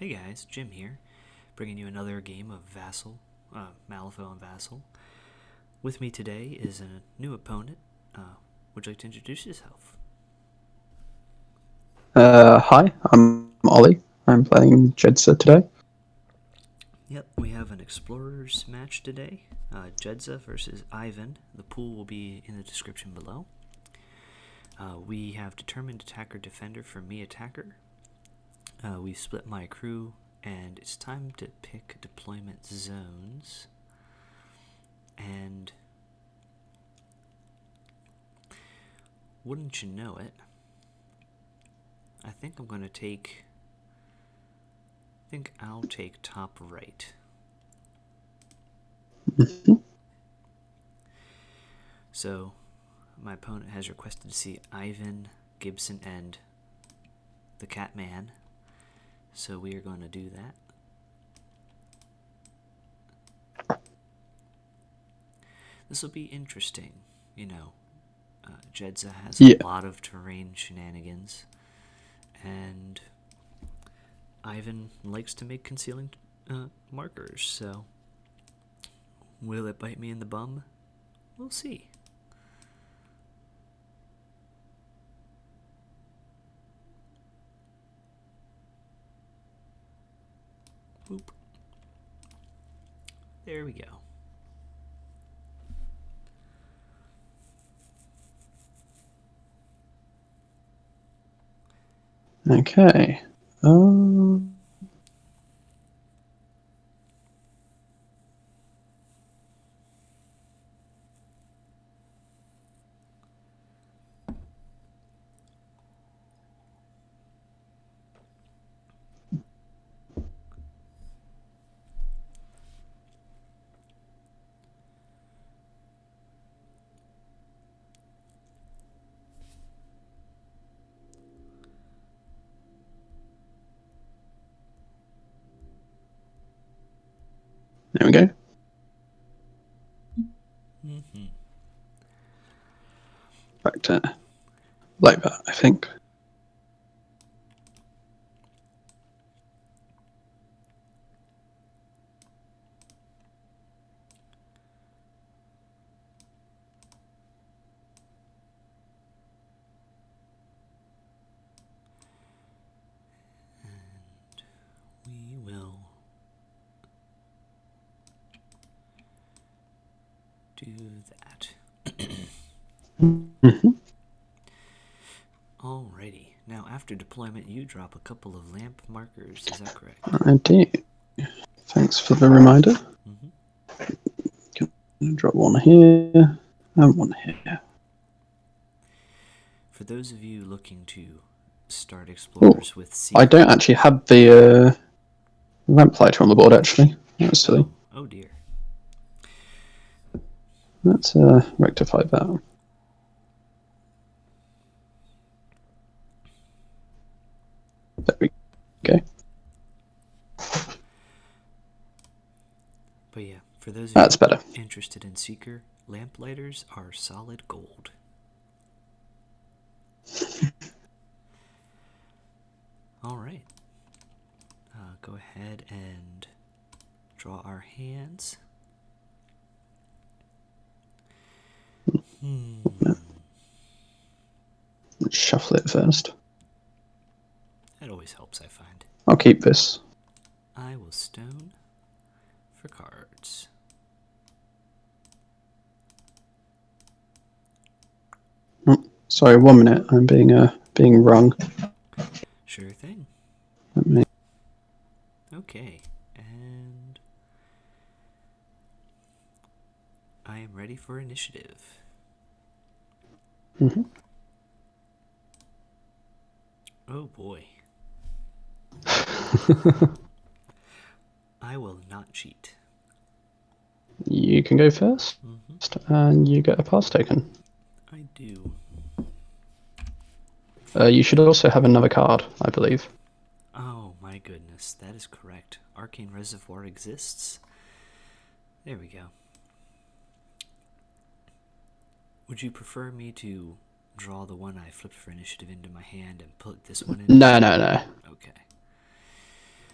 Hey guys, Jim here, bringing you another game of Malifaux and Vassal. With me today is a new opponent. Would you like to introduce yourself? Hi, I'm Ollie. I'm playing Jedza today. Yep, we have an Explorers match today. Jedza versus Ivan. The pool will be in the description below. We have Determined Attacker Defender for me attacker. We've split my crew, and it's time to pick deployment zones. And wouldn't you know it, I think I'll take top right. So, my opponent has requested to see Ivan, Gibson, and the Catman. So we are going to do that. This will be interesting. Jedza has a lot of terrain shenanigans, and Ivan likes to make concealing markers, so will it bite me in the bum? We'll see. Boop. There we go. Okay. There we go. Back to like that, I think. We will do that. Alrighty. Now, after deployment, you drop a couple of lamp markers. Is that correct? I do. Thanks for the reminder. Drop one here and one here. For those of you looking to start Explorers with Secret... I don't actually have the Lamplighter on the board, actually. That's silly. Oh dear. Let's rectify that. There we go. But yeah, for those of That's you better. Interested in Seeker, Lamplighters are solid gold. Alright. Go ahead and draw our hands. Let's shuffle it first. That always helps, I find. I'll keep this. I will stone for cards. Oh, sorry, 1 minute. I'm being wrong. Sure thing. Okay, and I am ready for initiative. Oh boy. I will not cheat. You can go first, and you get a pass token. I do. You should also have another card, I believe. Oh my goodness, that is correct. Arcane Reservoir exists. There we go. Would you prefer me to draw the one I flipped for initiative into my hand and put this one in? No. Okay.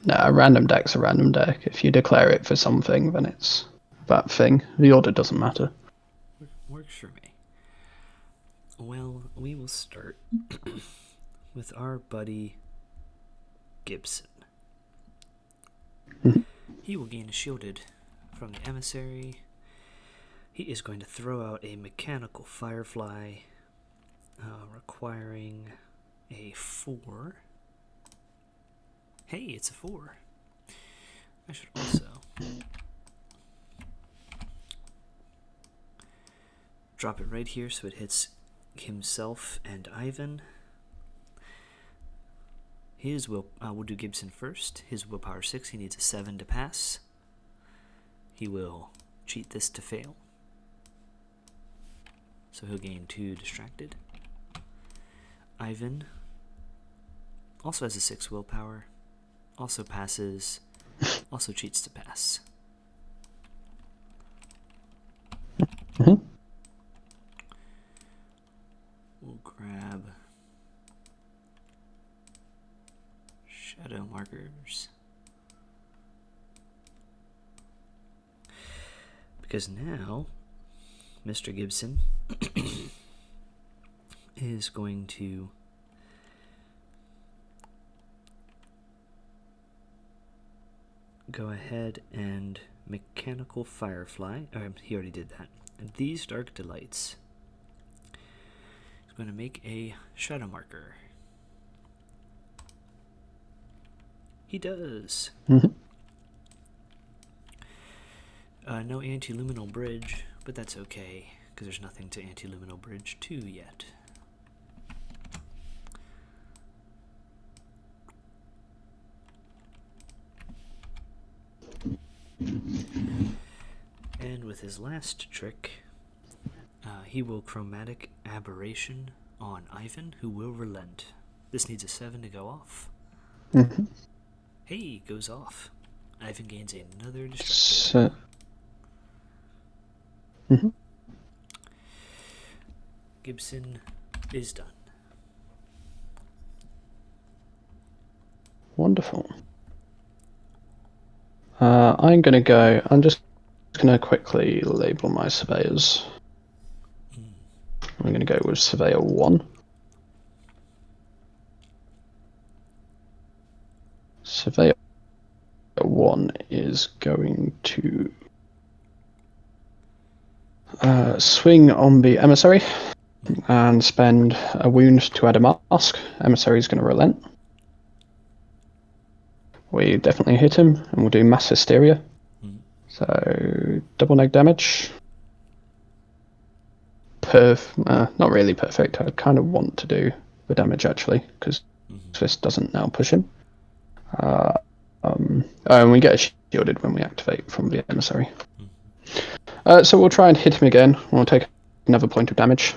No, a random deck's a random deck. If you declare it for something, then it's that thing. The order doesn't matter. Works for me. Well, we will start with our buddy Gibson. He will gain a shielded from the emissary. He is going to throw out a mechanical firefly, requiring a 4. Hey, it's a 4. I should also drop it right here so it hits himself and Ivan. His we'll do Gibson first. His willpower 6. He needs a 7 to pass. He will cheat this to fail. So he'll gain 2 distracted. Ivan also has a 6 willpower. Also passes. Also cheats to pass. We'll grab shadow markers. Because now Mr. Gibson is going to go ahead and mechanical firefly. He already did that. And these dark delights. He's going to make a shadow marker. He does. No anti-luminal bridge, but that's okay, because there's nothing to anti-luminal bridge 2 yet. And with his last trick, he will chromatic aberration on Ivan, who will relent. This needs a 7 to go off. Hey, goes off. Ivan gains another distraction. Gibson is done. Wonderful. I'm just going to quickly label my surveyors. I'm going to go with Surveyor 1. Surveyor 1 is going to swing on the emissary and spend a wound to add a mask. Emissary is going to relent. We definitely hit him, and we'll do mass hysteria. So double neg damage. Not really perfect. I kind of want to do the damage actually, because this doesn't now push him. And we get shielded when we activate from the emissary. So we'll try and hit him again. We'll take another point of damage.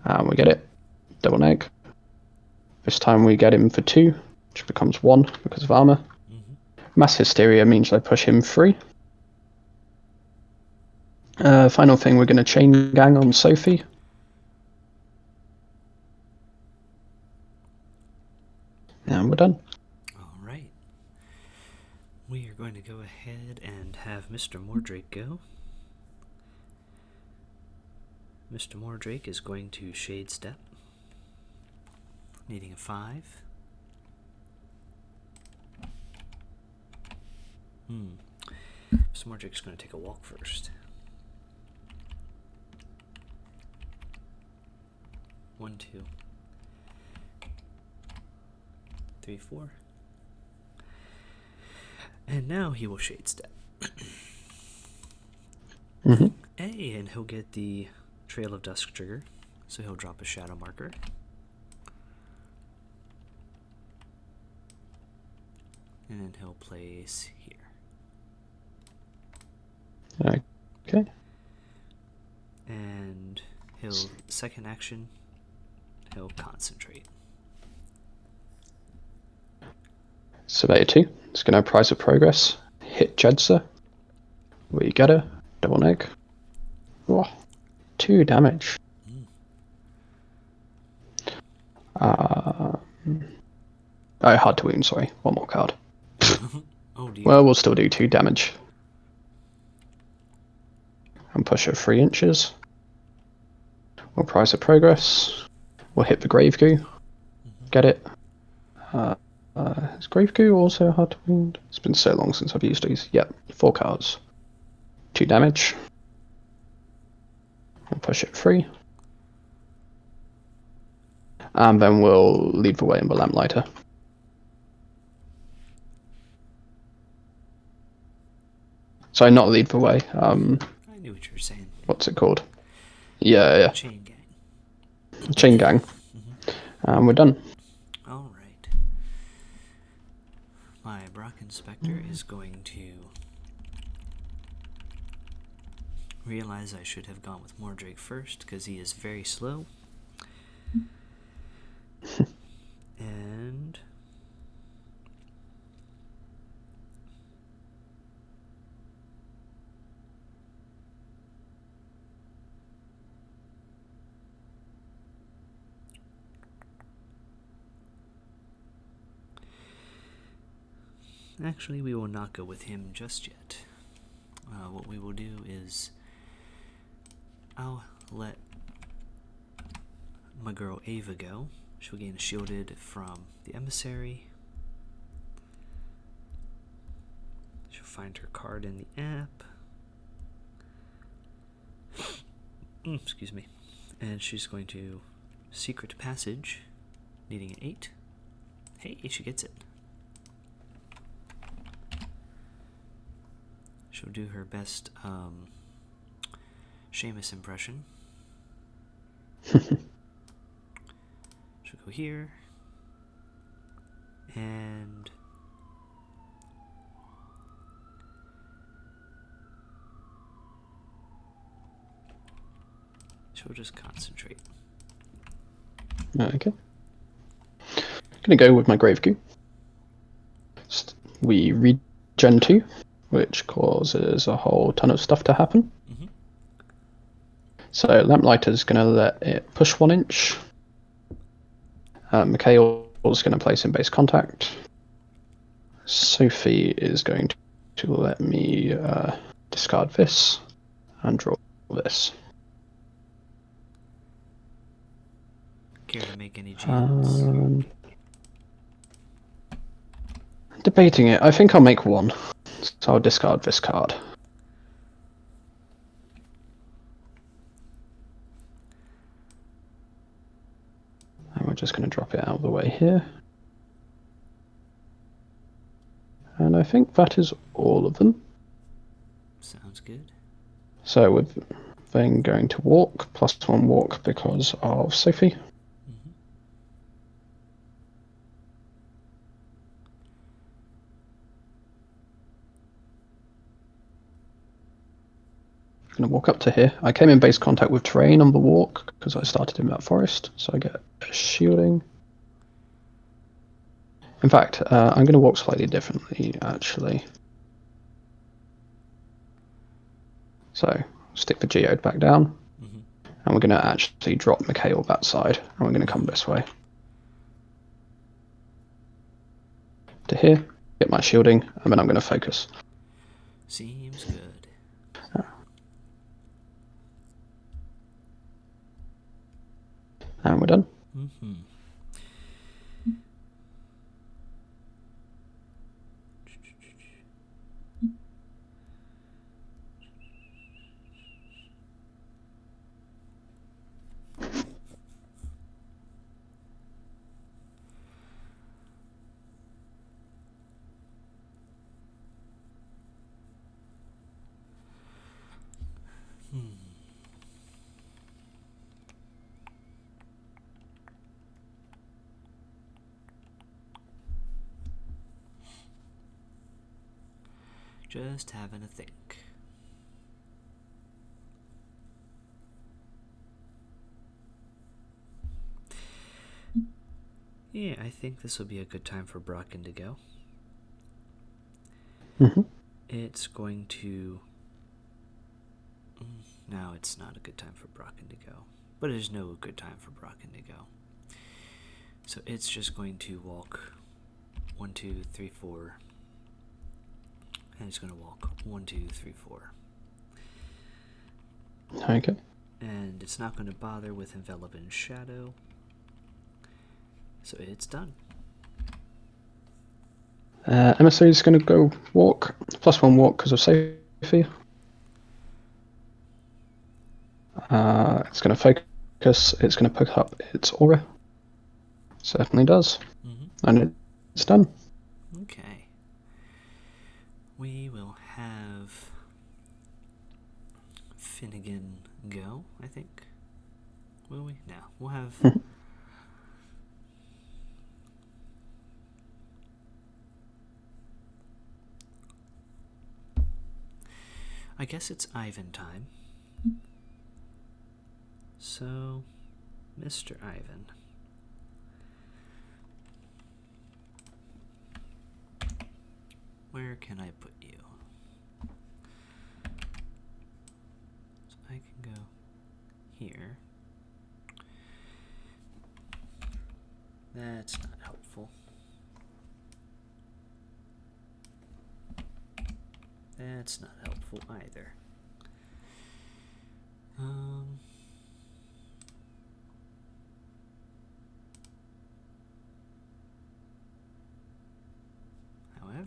And we get it. Double neg. This time we get him for 2, which becomes 1 because of armor. Mass hysteria means I push him 3. Final thing, we're going to chain gang on Sophie. And we're done. Alright. We are going to go ahead and have Mr. Mordrake go. Mr. Mordrake is going to Shade Step, needing a 5. Mr. Mordrake's going to take a walk first. 1, 2, 3, 4. And now he will Shade Step. Hey, and he'll get the Trail of Dusk trigger, so he'll drop a shadow marker. And then he'll place here. Okay. And he'll, second action, he'll concentrate. Surveyor 2. It's going to Prize of Progress. Hit Jedza. We get her. Double neg. Oh, 2 damage. Oh, hard to wound, sorry. One more card. Oh dear. Well, we'll still do 2 damage. And push her 3 inches. We'll price of progress. We'll hit the Grave Goo. Get it. Is Grave Goo also hard to wound? It's been so long since I've used these. Yep, 4 cards. 2 damage. We'll push it 3. And then we'll lead the way in the Lamplighter. Sorry, not lead the way. I knew what you were saying. What's it called? Yeah. Chain gang. Chain gang. And we're done. Alright. My Brocken Spectre is going to realize I should have gone with Mordrake first, because he is very slow. And actually, we will not go with him just yet. What we will do is I'll let my girl Eva go. She'll gain shielded from the Emissary. She'll find her card in the app. Excuse me. And she's going to Secret Passage, needing an 8. Hey, she gets it. She'll do her best Seamus impression. She'll go here. And she'll just concentrate. Okay. Gonna go with my Grave Goo. We regen 2, which causes a whole ton of stuff to happen. So Lamplighter's going to let it push 1 inch. Mikhail's going to place in base contact. Sophie is going to let me discard this and draw this. Care to make any changes? Debating it. I think I'll make 1. So I'll discard this card. And we're just going to drop it out of the way here. And I think that is all of them. Sounds good. So we're then going to walk, +1 walk because of Sophie. Going to walk up to here. I came in base contact with terrain on the walk because I started in that forest, so I get a shielding. In fact, I'm going to walk slightly differently, actually. So, stick the geode back down, and we're going to actually drop Mikhail that side, and we're going to come this way. To here, get my shielding, and then I'm going to focus. Seems good. And we're done. Just having a think. Yeah, I think this will be a good time for Brocken to go. It's going to... No, it's not a good time for Brocken to go. But there's no good time for Brocken to go. So it's just going to walk 1, 2, 3, 4. And he's going to walk 1, 2, 3, 4. Okay. And it's not going to bother with Envelop in Shadow. So it's done. Emissary is going to go walk. +1 walk because of Sophie. It's going to focus. It's going to pick up its aura. Certainly does. And it's done. Okay. We will have Finnigan go, I think. Will we? No. We'll have... I guess it's Ivan time. So, Mr. Ivan. Where can I put you? So I can go here. That's not helpful. That's not helpful either. However,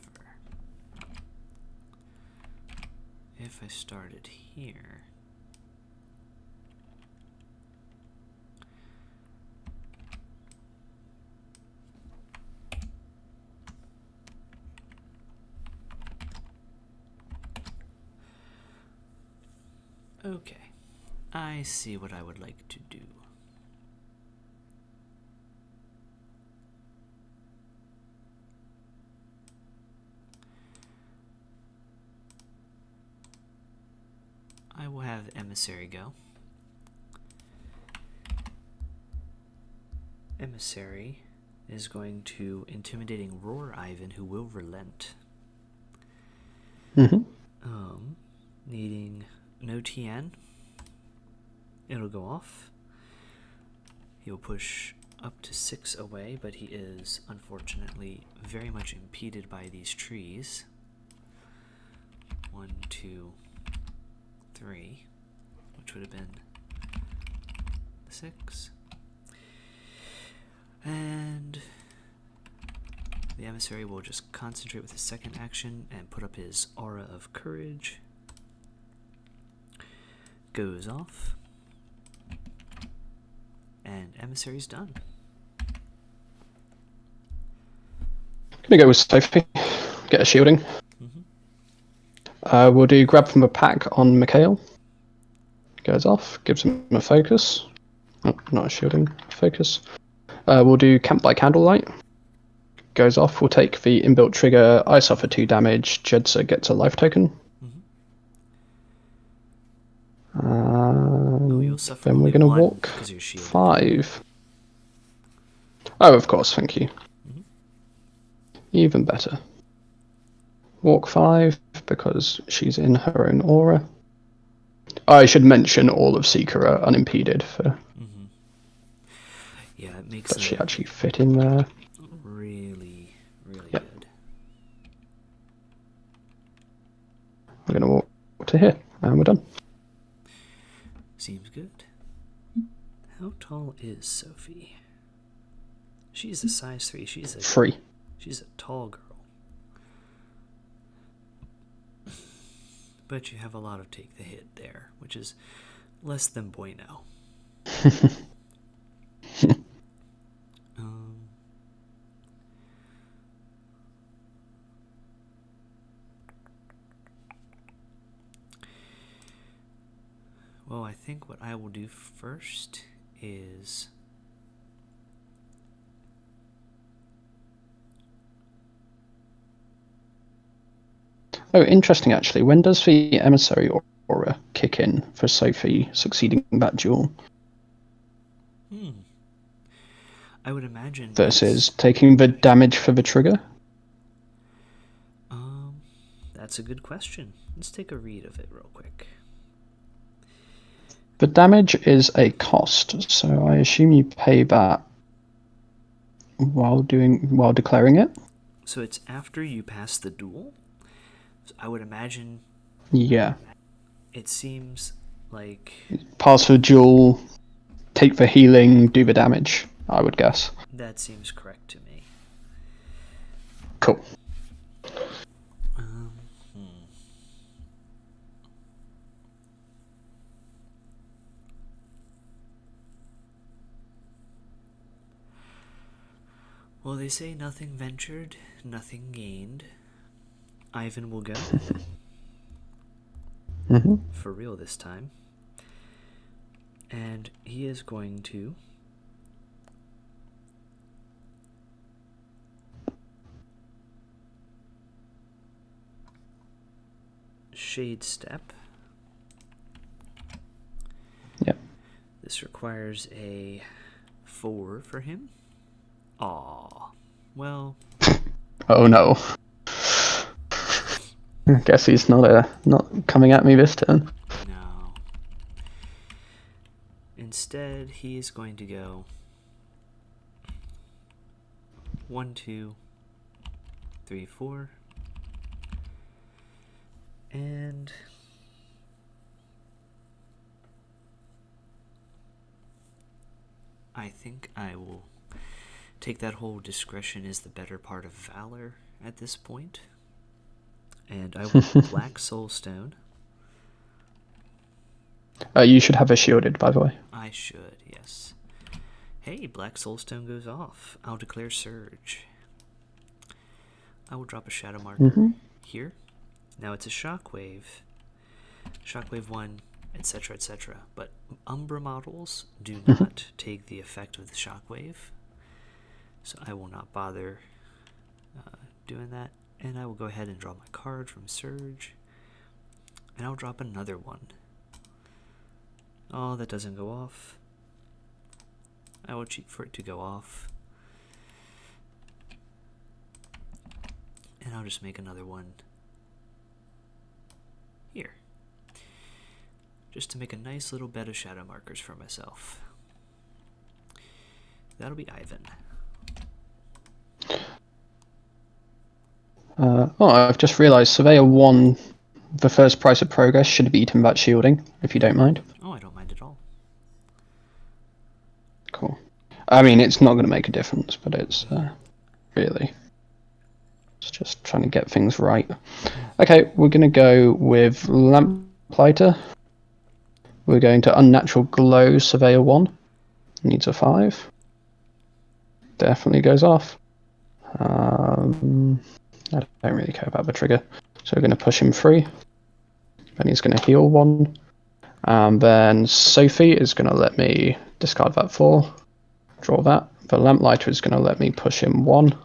if I started here, okay, I see what I would like to do. I will have Emissary go. Emissary is going to Intimidating Roar Ivan, who will relent. Needing no TN. It'll go off. He'll push up to 6 away, but he is unfortunately very much impeded by these trees. 1, 2, 3, which would have been 6. And the Emissary will just concentrate with his second action and put up his Aura of Courage. Goes off. And Emissary's done. Gonna go with Sophie. Get a shielding. We'll do grab from a pack on Mikhail. Goes off. Gives him a focus. Oh, not a shielding. Focus. We'll do camp by candlelight. Goes off. We'll take the inbuilt trigger. I suffer 2 damage. Jedza gets a life token. Then we're gonna walk 5. Oh, of course. Thank you. Even better. Walk 5 because she's in her own aura. I should mention all of Seeker are unimpeded for. Yeah, it makes. Does she actually fit in there? Really, really good. We're gonna walk to here, and we're done. Seems good. How tall is Sophie? She's a size 3. She's a 3. She's a tall girl. But you have a lot of take the hit there, which is less than bueno. Well, I think what I will do first is Oh, interesting actually. When does the Emissary aura kick in for Sophie succeeding that duel? I would imagine versus taking the damage for the trigger? That's a good question. Let's take a read of it real quick. The damage is a cost, so I assume you pay that while declaring it. So it's after you pass the duel. So I would imagine. Yeah. It seems like. Pass the duel, take the healing, do the damage, I would guess. That seems correct to me. Cool. Well, they say nothing ventured, nothing gained. Ivan will go. For real this time. And he is going to Shade Step. Yep. This requires a 4 for him. Aw. Well. Oh no. I guess he's not coming at me this turn. No. Instead, he is going to go 1, 2, 3, 4. And I think I will take that whole discretion is the better part of valor at this point. And I will Black Soulstone. You should have a shielded, by the way. I should, yes. Hey, Black Soulstone goes off. I'll declare Surge. I will drop a Shadow Marker here. Now it's a Shockwave. Shockwave 1, etc., etc. But Umbra models do not take the effect of the Shockwave. So I will not bother doing that. And I will go ahead and draw my card from Surge. And I'll drop another one. Oh, that doesn't go off. I will cheat for it to go off. And I'll just make another one here. Just to make a nice little bed of shadow markers for myself. That'll be Ivan. I've just realised Surveyor 1, the first price of progress should have eaten that shielding, if you don't mind. Oh, I don't mind at all. Cool. I mean, it's not going to make a difference, but it's really... It's just trying to get things right. Okay, we're going to go with Lamplighter. We're going to Unnatural Glow Surveyor 1. Needs a 5. Definitely goes off. I don't really care about the trigger. So we're going to push him free. Then he's going to heal 1. And then Sophie is going to let me discard that 4. Draw that. The Lamplighter is going to let me push him 1.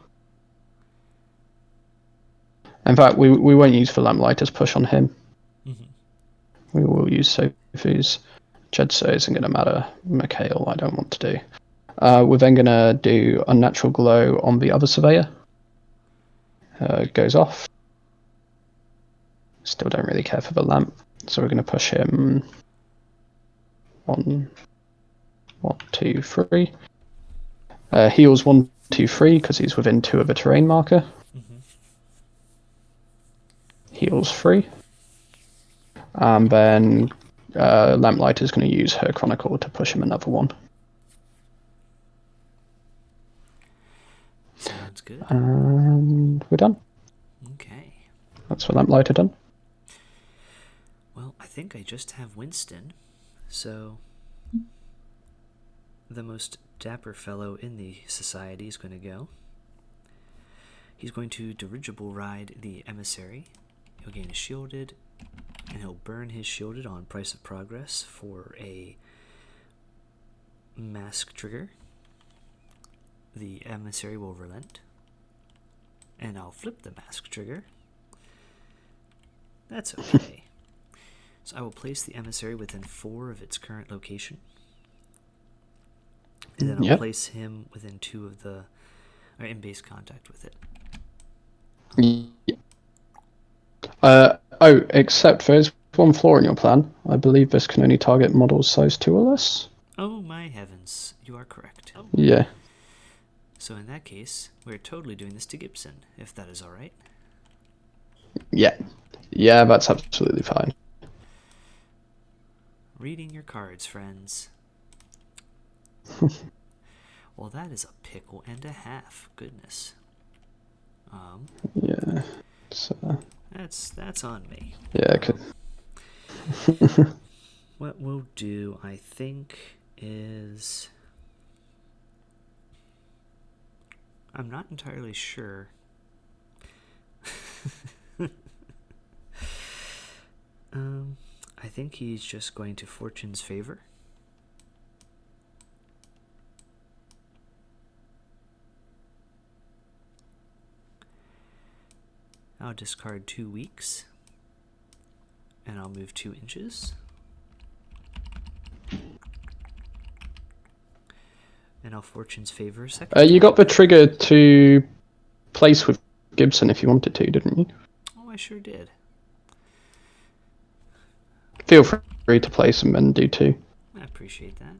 In fact, we won't use the Lamplighter's push on him. We will use Sophie's. Jedza isn't going to matter. Mikhail, I don't want to do. We're then going to do Unnatural Glow on the other Surveyor. Goes off. Still don't really care for the lamp, so we're going to push him 1, 2, 3. Heals 1, 2, 3 because he's within 2 of a terrain marker. Heals 3. And then Lamplighter is going to use her Chronicle to push him another 1. Sounds good. And we're done. Okay. That's for Lamplighter done. Well, I think I just have Winston, so the most dapper fellow in the society is going to go. He's going to dirigible ride the Emissary. He'll gain a shielded, and he'll burn his shielded on Price of Progress for a mask trigger. The Emissary will relent, and I'll flip the mask trigger. That's okay. So I will place the Emissary within 4 of its current location. And then I'll place him within 2 of the... or in base contact with it. Except there's one flaw in your plan. I believe this can only target models size 2 or less. Oh my heavens, you are correct. Yeah. So in that case, we're totally doing this to Gibson, if that is alright. Yeah. Yeah, that's absolutely fine. Reading your cards, friends. Well, that is a pickle and a half. Goodness. Yeah. That's on me. Yeah. What we'll do, I think, is... I'm not entirely sure. I think he's just going to Fortune's Favor. I'll discard 2 weeks. And I'll move 2 inches. And I'll Fortune's Favor a second. You got the trigger to place with Gibson if you wanted to, didn't you? Oh, I sure did. Feel free to place them and do 2. I appreciate that.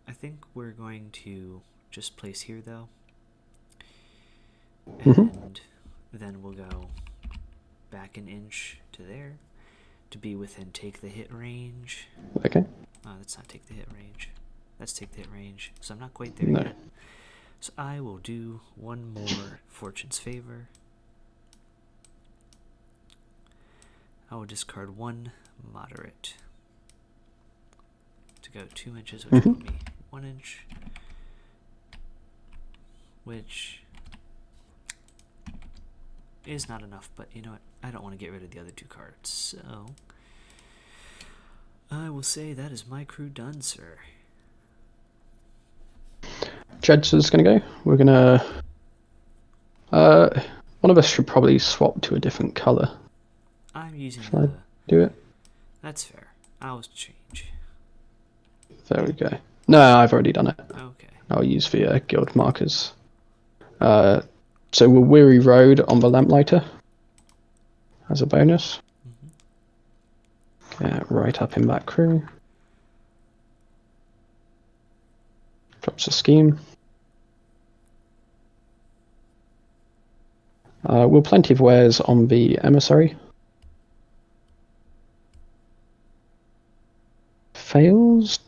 I think we're going to just place here, though. And then we'll go back an inch to there to be within take the hit range. Okay. That's not take the hit range. That's take the hit range. So I'm not quite there yet. So I will do 1 more Fortune's Favor. I will discard 1 Moderate to go 2 inches, which will put me 1 inch, which is not enough, but you know what? I don't want to get rid of the other 2 cards, so I will say that is my crew done, sir. Jedza's gonna go. We're gonna... one of us should probably swap to a different colour. I'm using Shall I do it? That's fair. I'll change. There we go. No, I've already done it. Okay. I'll use the guild markers. So we'll Weary Road on the Lamplighter as a bonus. Get right up in that crew. Drops a scheme. We'll Plenty of Wares on the Emissary. Fails.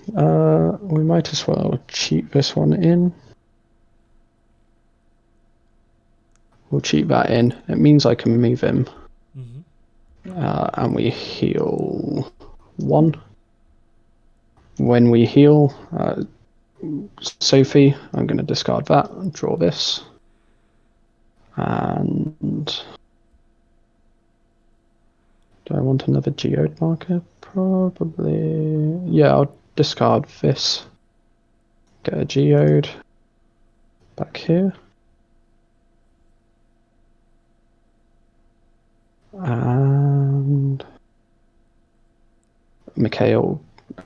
We might as well cheat this one in. We'll cheat that in. It means I can move him. And we heal 1. When we heal Sophie, I'm going to discard that and draw this. And do I want another geode marker? Probably. Yeah, I'll discard this. Get a geode back here. And Mikhail,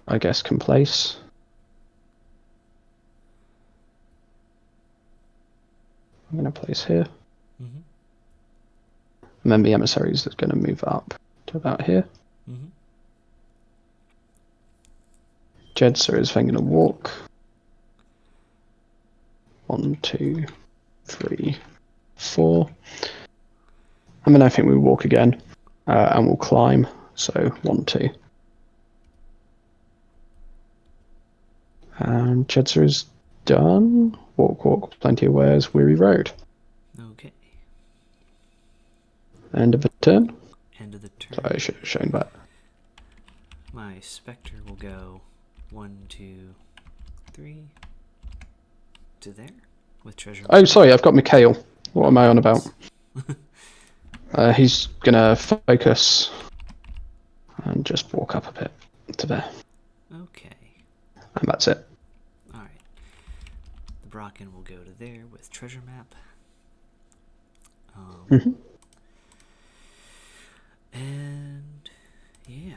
I guess, can place. I'm going to place here. And then the emissaries is going to move up to about here. Jedza is then going to walk. 1, 2, 3, 4. And then I think we walk again. And we'll climb. So 1, 2. And Jedza is done. Walk, walk, Plenty of Wares, Weary Road. Okay. End of the turn. End of the turn. Sorry, I should have shown that. My Spectre will go 1, 2, 3 to there with treasure. Oh, sorry, I've got Mikhail. What am I on about? He's gonna focus and just walk up a bit to there. Okay. And that's it. Alright. The Brocken will go to there with treasure map. And yeah,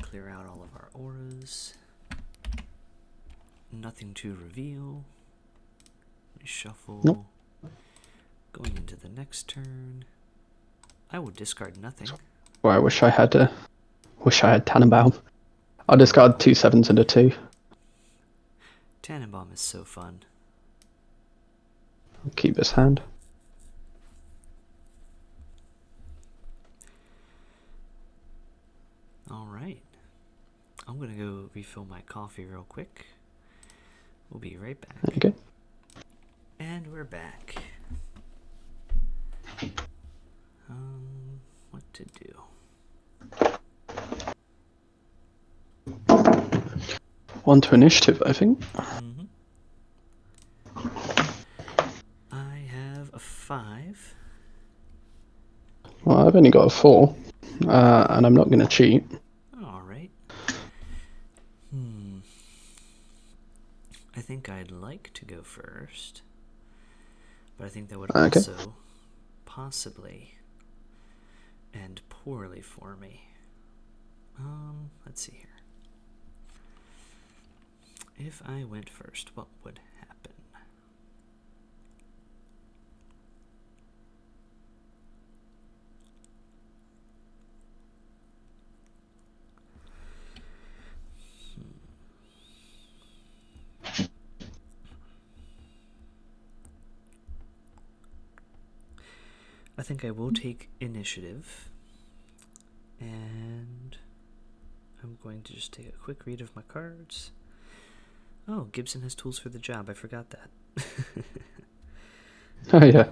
clear out all of our auras. Nothing to reveal. Shuffle. Nope. Going into the next turn. I will discard nothing. Well, I wish I had Tannenbaum. I'll discard 2 7s and a 2. Tannenbaum is so fun. I'll keep this hand. Alright. I'm gonna go refill my coffee real quick. We'll be right back. There you go. And we're back. What to do? On to initiative, I think. I have a 5. Well, I've only got a 4, and I'm not going to cheat. Alright. I think I'd like to go first, but I think that would also possibly end poorly for me. Let's see here. If I went first, what would happen? I think I will take initiative, and I'm going to just take a quick read of my cards. Oh, Gibson has tools for the job. I forgot that. Oh, yeah.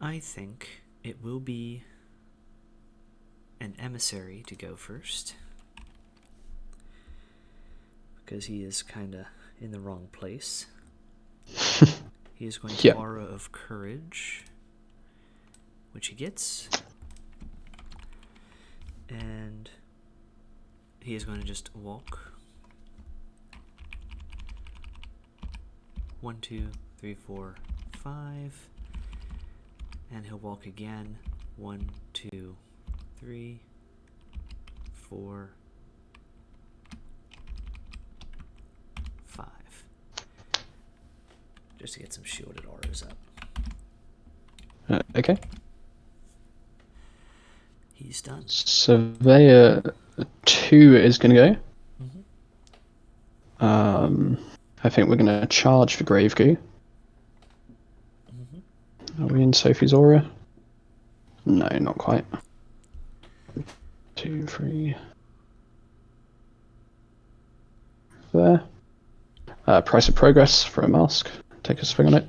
I think it will be an emissary to go first, because he is kind of in the wrong place. He is going to Aura of Courage, which he gets, and he is going to just walk 1, 2, 3, 4, 5. And he'll walk again. 1, 2, 3, 4, 5. Just to get some shielded auras up. Okay. He's done. Surveyor 2 is going to go. I think we're going to charge for Grave Goo. Are we in Sophie's aura? No, not quite. 2, 3. There. Price of Progress for a mask. Take a swing on it.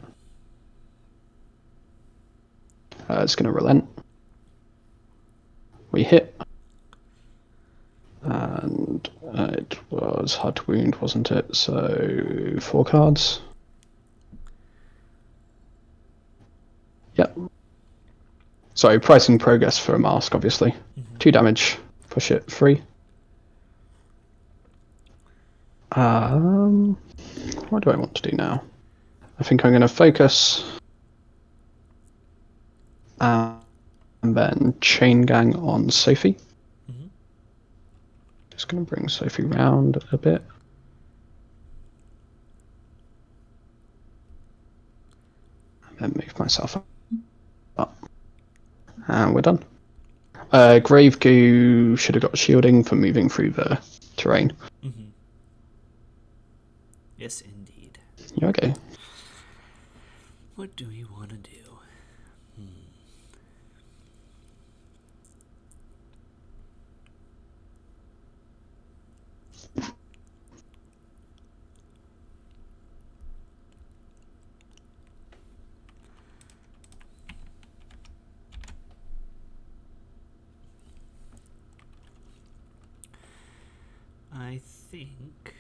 It's going to relent. We hit. And it was hard to wound, wasn't it? So 4 cards. Yep. Sorry, pricing progress for a mask, obviously. 2 damage. Push it 3. What do I want to do now? I think I'm going to focus. And then chain gang on Sophie. Just going to bring Sophie round a bit. And then move myself up. And we're done. Grave Goo should have got shielding for moving through the terrain. Yes, indeed. You okay? What do we want to do? I think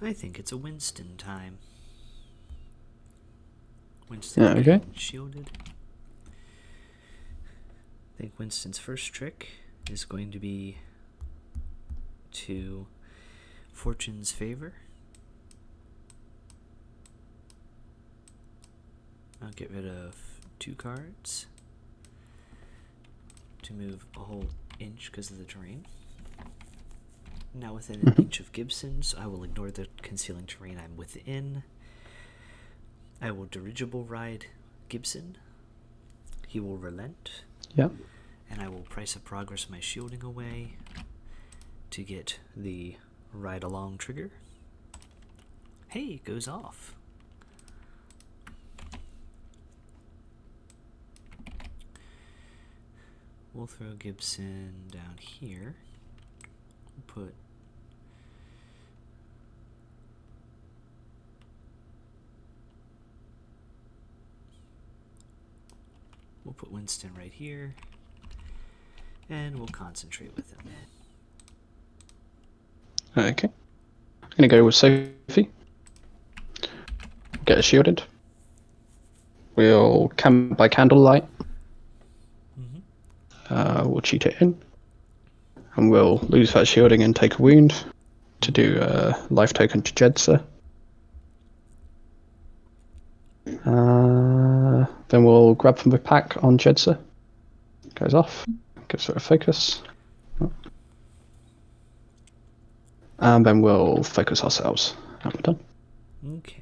I think it's a Winston time. Winston Okay. getting shielded. I think Winston's first trick is going to be to Fortune's Favor. I'll get rid of 2 cards to move a whole inch because of the terrain. Now within an inch of Gibson, so I will ignore the concealing terrain I'm within. I will dirigible ride Gibson. He will relent. Yep. And I will price of progress my shielding away to get the ride along trigger. Hey, it goes off. We'll throw Gibson down here. We'll put Winston right here, and we'll concentrate with him. Okay. I'm gonna go with Sophie. Get her shielded. We'll camp by candlelight. We'll cheat it in. And we'll lose that shielding and take a wound to do a life token to Jedza. Then we'll grab from the pack on Jedza. Goes off. Gives her a focus. And then we'll focus ourselves. And we're done. Okay.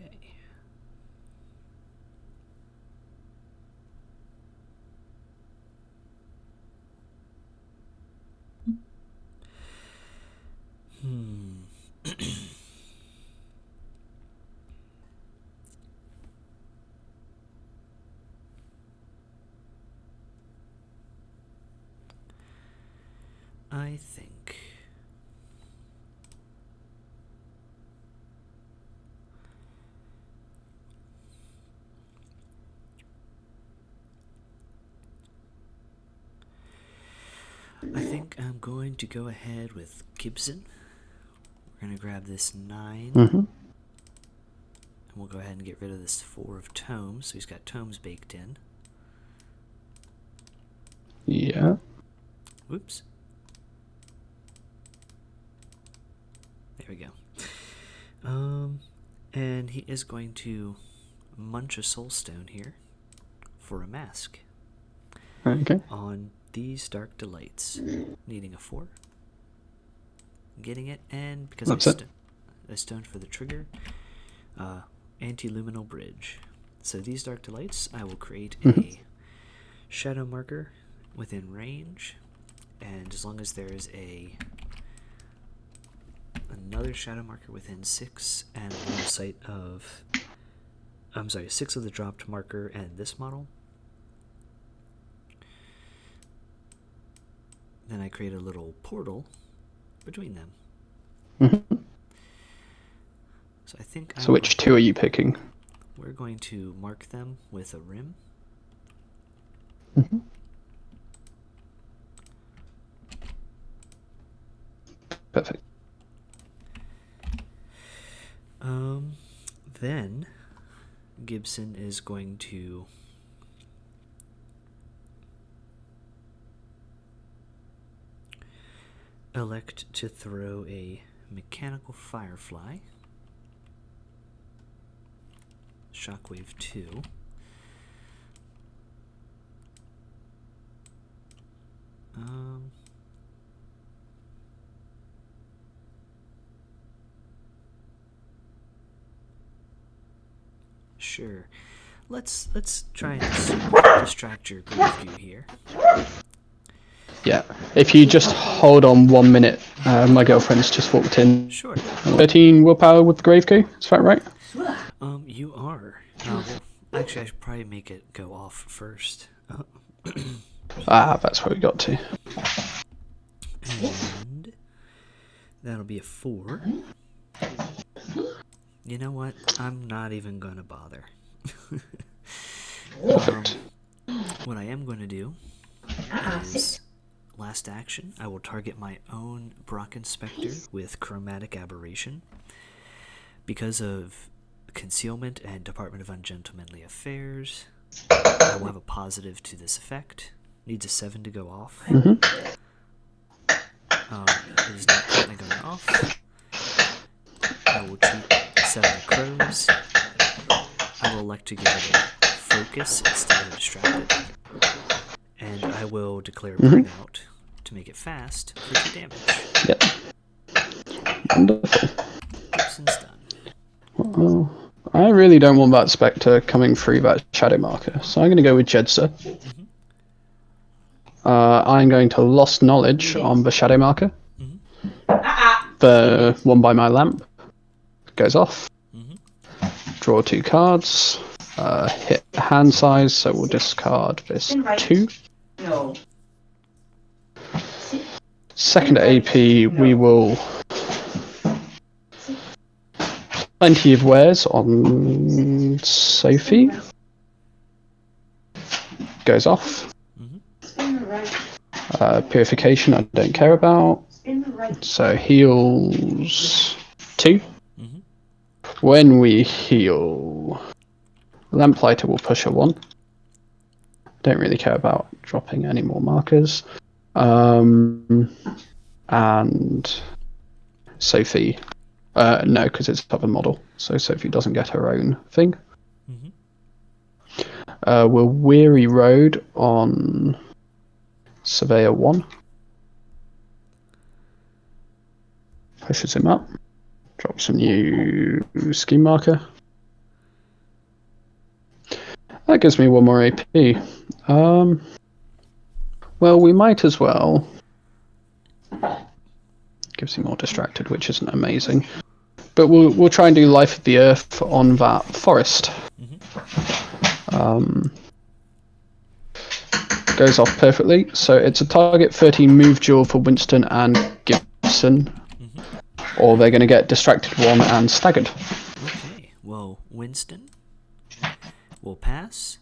I think I'm going to go ahead with Gibson. We're going to grab this 9. And we'll go ahead and get rid of this 4 of tomes. So he's got tomes baked in. Yeah. Whoops. There we go. And he is going to munch a soulstone here for a mask. Okay. On these Dark Delights, needing a 4. Getting it, and because I stoned for the trigger, anti-luminal bridge. So these Dark Delights, I will create a shadow marker within range, and as long as there is another shadow marker within 6 and line of sight of 6 of the dropped marker and this model, then I create a little portal between them. So I think So which 2 are you picking? We're going to mark them with a rim. Perfect. Then Gibson is going to elect to throw a mechanical firefly, shockwave 2. Sure. Let's try and distract your Graveview here. Yeah. If you just hold on 1 minute, my girlfriend's just walked in. Sure. 13 willpower with the grave key, is that right? You are. Well, actually, I should probably make it go off first. That's where we got to. And that'll be a 4. You know what? I'm not even going to bother. What I am going to do is, last action, I will target my own Brocken Spectre with Chromatic Aberration. Because of concealment and Department of Ungentlemanly Affairs, I will have a positive to this effect. Needs a 7 to go off. Mm-hmm. It is not currently going off. I will treat 7 crows. I will elect to give it a focus instead of distracted. And I will declare burnout to make it fast for 2 damage. Yep. Wonderful. Gibson's done. Well, I really don't want that Spectre coming through that shadow marker, so I'm going to go with Jedza. Mm-hmm. I'm going to Lost Knowledge on the shadow marker. Mm-hmm. The one by my lamp goes off. Mm-hmm. Draw 2 cards. Hit hand size, so we'll discard this 2. No. Second AP, we will plenty of wares on Sophie. Goes off. Purification I don't care about. So heals 2. Mm-hmm. When we heal, Lamplighter will push a 1. Don't really care about dropping any more markers. And Sophie, no, because it's of a model, so Sophie doesn't get her own thing. Mm-hmm. We'll Weary Road on Surveyor 1. Pushes him up. Drops a new scheme marker. That gives me 1 more AP. Well, we might as well. Gives him more distracted, which isn't amazing. But we'll try and do Life of the Earth on that forest. Mm-hmm. Goes off perfectly. So it's a target 13 move duel for Winston and Gibson. Mm-hmm. Or they're going to get distracted 1 and staggered. Okay, well, Winston will pass.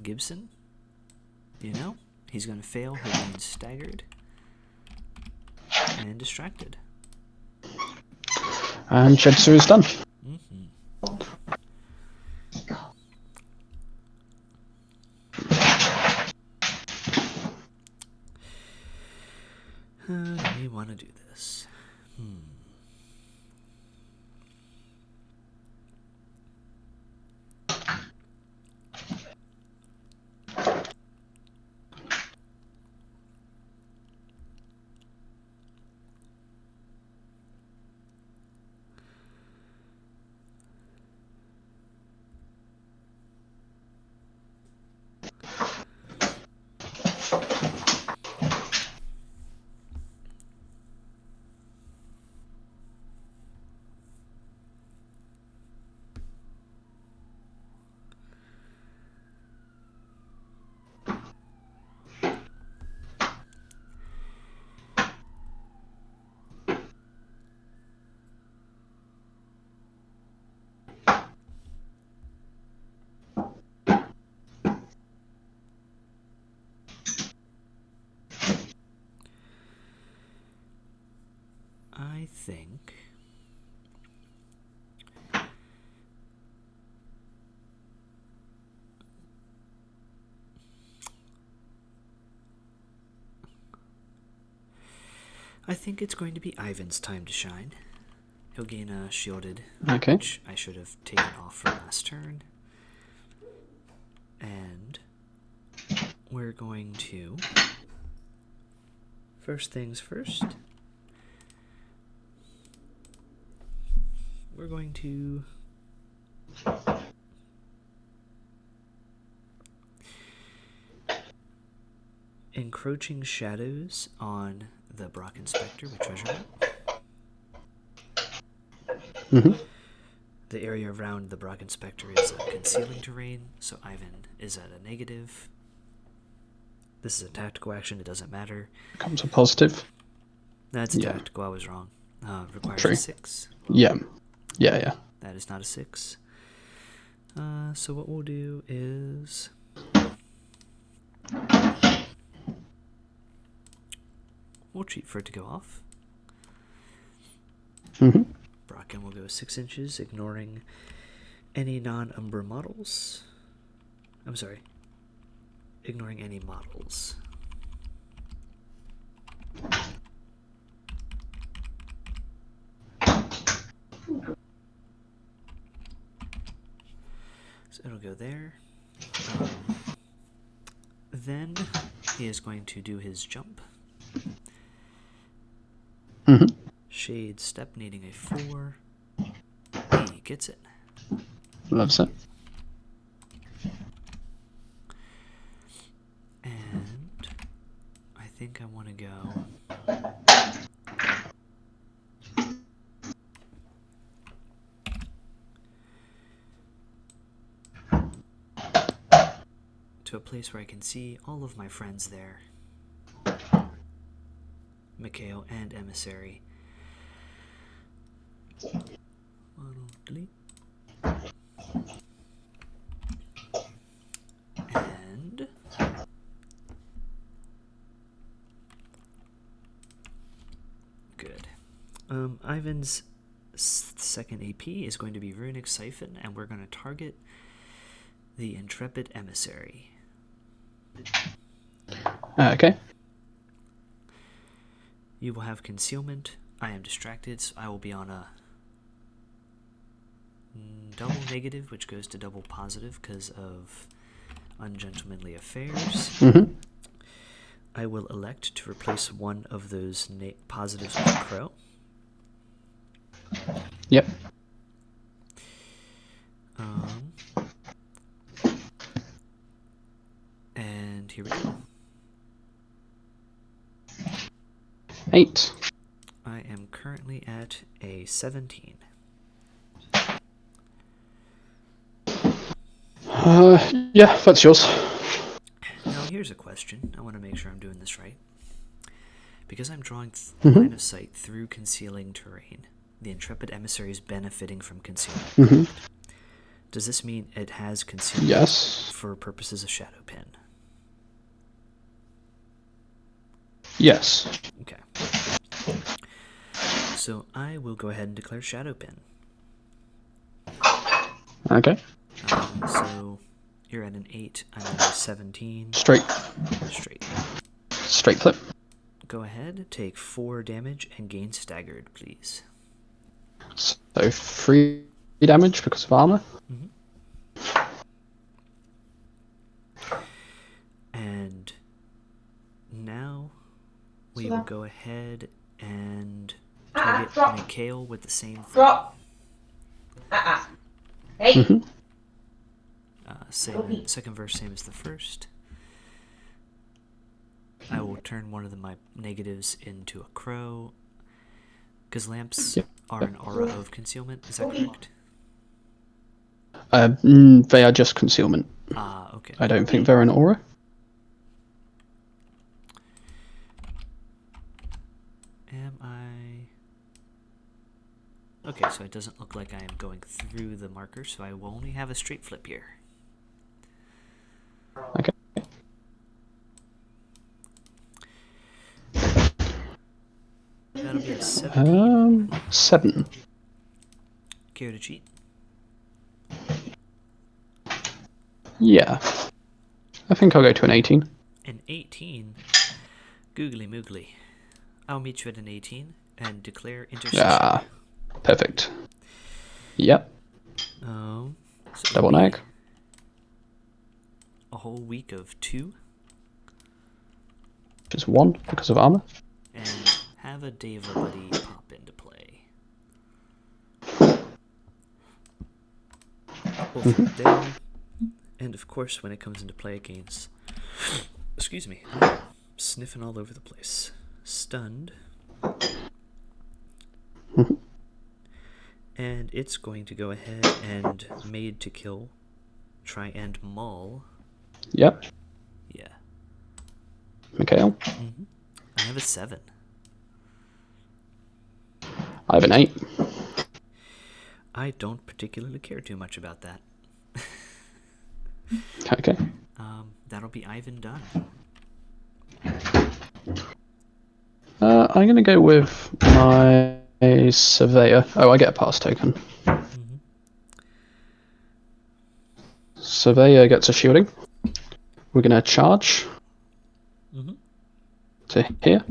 Gibson, he's going to fail. He'll be staggered and distracted. And Jedza is done. Mm-hmm. How do we want to do this? I think it's going to be Ivan's time to shine. He'll gain a shielded, Okay. which I should have taken off for last turn. And we're going to, first things first, we're going to Encroaching Shadows on the Brocken Spectre with Treasure Map. Mm-hmm. The area around the Brocken Spectre is a concealing terrain, so Ivan is at a negative. This is a tactical action, it doesn't matter. Becomes a positive. That's Yeah. tactical, I was wrong. Requires True. a 6. Yeah. Yeah. That is not a 6. So what we'll do is we'll treat for it to go off. Mm-hmm. Brocken Brocken will go 6 inches, ignoring any non-Umbra models. I'm sorry. Ignoring any models. So it'll go there. Then he is going to do his jump. Shade step needing a 4. He gets it. Loves it. And I think I want to go to a place where I can see all of my friends there. Mikhail and Emissary. Auto delete. And good. Ivan's second AP is going to be Runic Siphon, and we're going to target the Intrepid Emissary. Okay. You will have concealment. I am distracted, so I will be on a double negative, which goes to double positive because of ungentlemanly affairs. I will elect to replace one of those positives with a crow. Yep. And here we go. 8. I am currently at a 17. Yeah, that's yours. Now here's a question. I want to make sure I'm doing this right. Because I'm drawing line of sight through concealing terrain, the Intrepid Emissary is benefiting from concealment. Does this mean it has concealment Yes. for purposes of Shadow Pin? Yes. Okay. So I will go ahead and declare Shadow Pin. Okay. So you're at an 8, I'm at a 17. Straight. Straight flip. Go ahead, take 4 damage and gain staggered, please. So 3 damage because of armor. And now we will go ahead and target Mikhail with the same thing. Hey. Second verse, same as the first. I will turn one of my negatives into a crow. Because lamps are an aura of concealment, is that correct? They are just concealment. Okay. I don't think they're an aura. Am I... Okay, so it doesn't look like I am going through the marker, so I will only have a straight flip here. Okay. That'll be a 17. 7. Care to cheat? Yeah. I think I'll go to an 18. An 18? Googly moogly. I'll meet you at an 18 and declare intercession. Perfect. Yep. So Double nag. A whole week of 2. Just 1 because of armor. And have a Deva buddy pop into play. There. And of course, when it comes into play against... Excuse me. I'm sniffing all over the place. Stunned. And it's going to go ahead and made to kill. Try and maul. Yep. Yeah. Mikhail. I have a 7. I have an 8. I don't particularly care too much about that. Okay. That'll be Ivan done. I'm going to go with my Surveyor. Oh, I get a pass token. Mm-hmm. Surveyor gets a shielding. We're going to charge to here.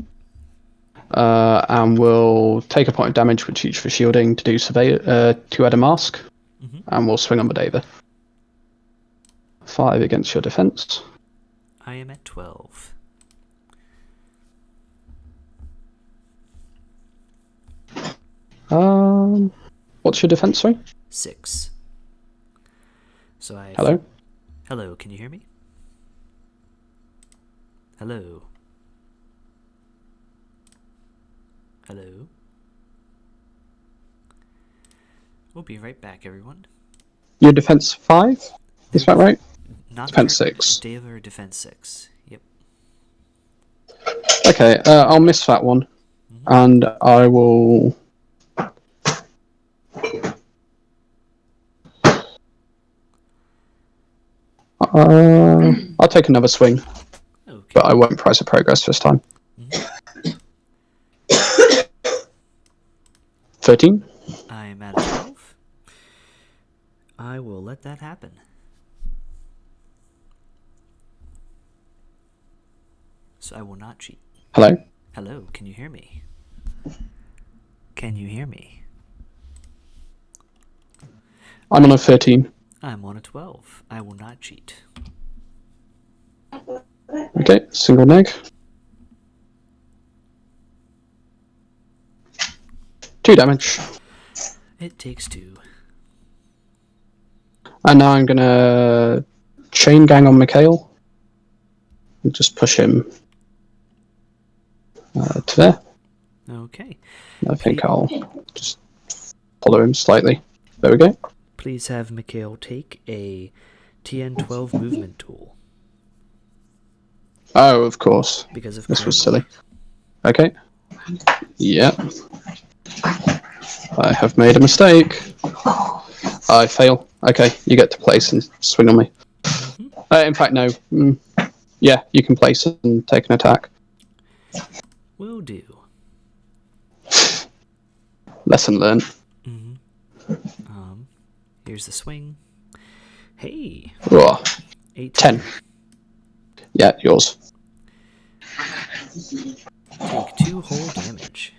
And we'll take a point of damage with each for shielding to do Surveyor, to add a mask. And we'll swing on Medeva. 5 against your defense. I am at 12. What's your defense, sorry? 6. So I. Hello? Hello, can you hear me? Hello. Hello. We'll be right back, everyone. Your defense 5? Is that right? Not defense 6. Deva or defense 6. Yep. Okay, I'll miss that one. And I will... I'll take another swing. Okay. But I won't price of progress this time. 13. I'm at 12. I will let that happen. So I will not cheat. Hello? Hello, can you hear me? Can you hear me? I'm on a 13. I'm on a 12. I will not cheat. Okay, single neg. 2 damage. It takes 2. And now I'm gonna chain gang on Mikhail. And just push him to there. Okay. I think I'll just follow him slightly. There we go. Please have Mikhail take a TN12 movement tool. Oh, of course. Because of this was silly. Okay. Yeah. I have made a mistake. I fail. Okay, you get to place and swing on me. In fact, no. Yeah, you can place and take an attack. Will do. Lesson learned. Here's the swing. Hey. 10. Yeah, yours. Take 2 whole damage.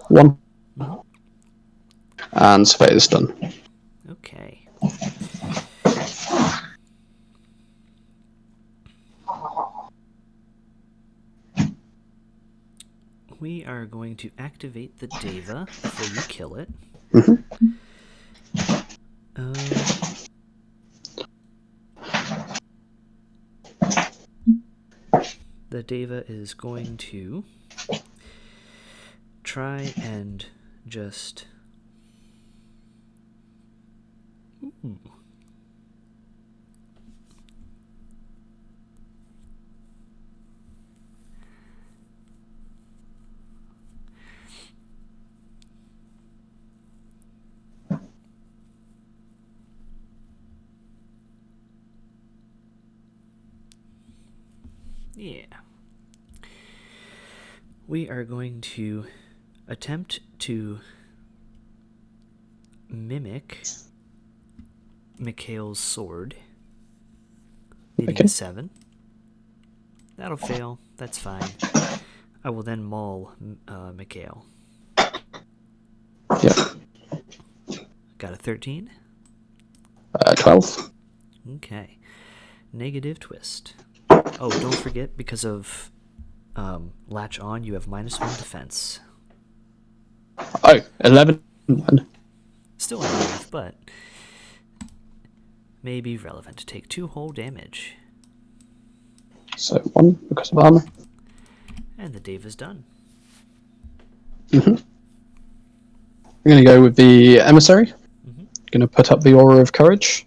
1. And Surveyor's done. Okay. We are going to activate the Deva before you kill it. The Deva is going to try and just... Ooh. Yeah. We are going to attempt to mimic Mikhail's sword. Needing a 7. That'll fail. That's fine. I will then maul Mikhail. Yeah. Got a 13? 12. Okay. Negative twist. Oh, don't forget, because of latch on, you have -1 defense. Oh, 11. Still alive, but may be relevant to take 2 whole damage. So 1 because of armor. And the Deva's done. I'm going to go with the Emissary. Going to put up the Aura of Courage.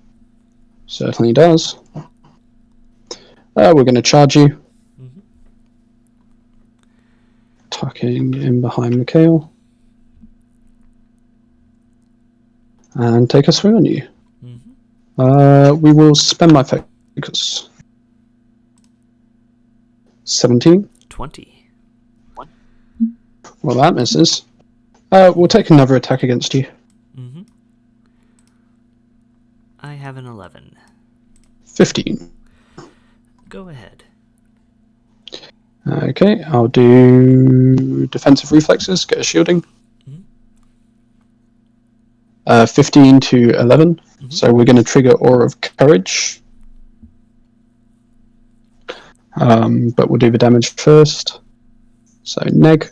Certainly does. We're going to charge you. Tucking in behind Mikhail. And take a swing on you. We will spend my focus. 17. 20. Well, that misses. We'll take another attack against you. Mm-hmm. I have an 11. 15. Go ahead. Okay, I'll do defensive reflexes, get a shielding. 15 to 11. So we're going to trigger Aura of Courage. But we'll do the damage first. So neg.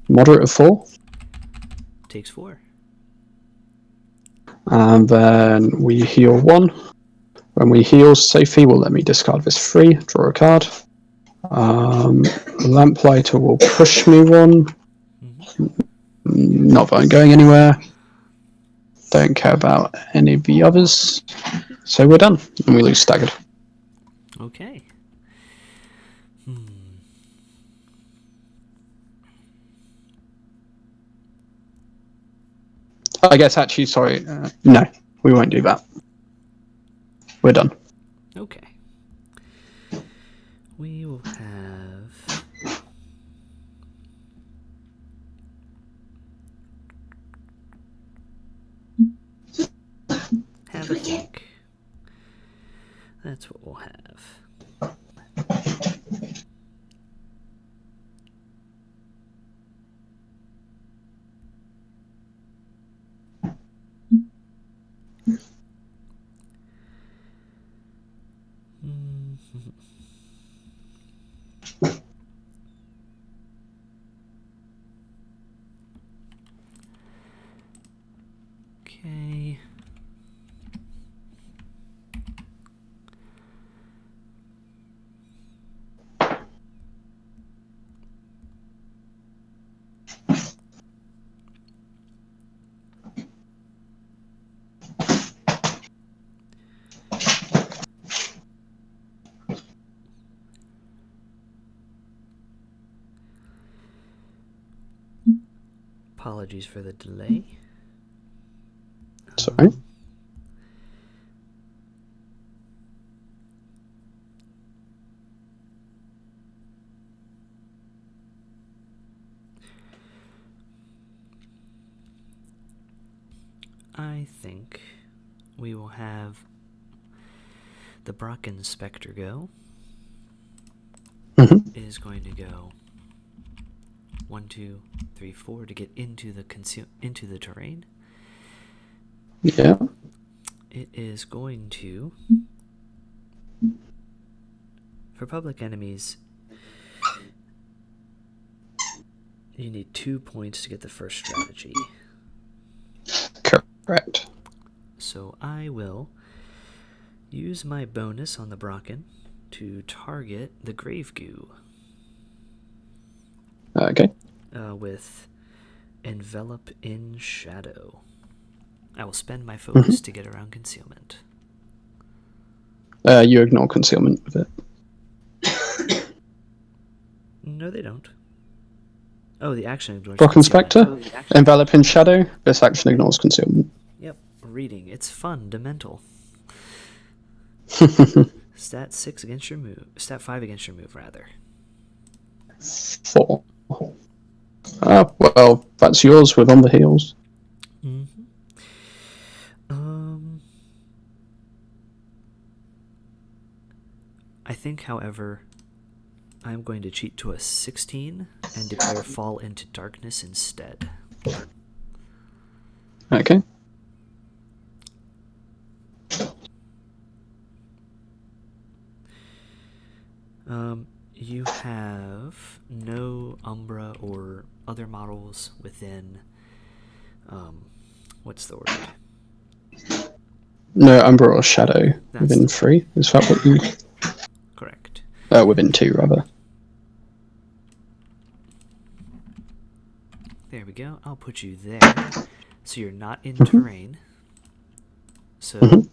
Moderate of 4. Takes 4. And then we heal 1. When we heal, Sophie will let me discard this free, draw a card. Lamplighter will push me 1. Not that I'm going anywhere. Don't care about any of the others. So we're done, and we lose staggered. Okay. I guess actually, sorry, no, we won't do that. We're done. Okay. We will have... have a think. That's what we'll have. Okay. Apologies for the delay. Sorry. I think we will have the Brocken Spectre go. Is going to go 1, 2, 3, 4 to get into the terrain. Yeah. It is going to, for public enemies, you need 2 points to get the first strategy. Correct. So I will use my bonus on the Brocken to target the Grave Goo. Okay. With Envelop in Shadow. I will spend my focus to get around concealment. You ignore concealment with it. No, they don't. Oh, the action ignores Brocken concealment. Spectre, Envelop in Shadow. This action ignores concealment. Yep, reading. It's fundamental. Stat 6 against your move. Stat 5 against your move, rather. 4. Well, that's yours with on the heels. I think, however, I'm going to cheat to a 16 and declare Fall into Darkness instead. Okay. You have no Umbra or other models within, what's the word? No Umbra or Shadow within 3. Is that what you... Correct. Within 2, rather. There we go. I'll put you there. So you're not in terrain. So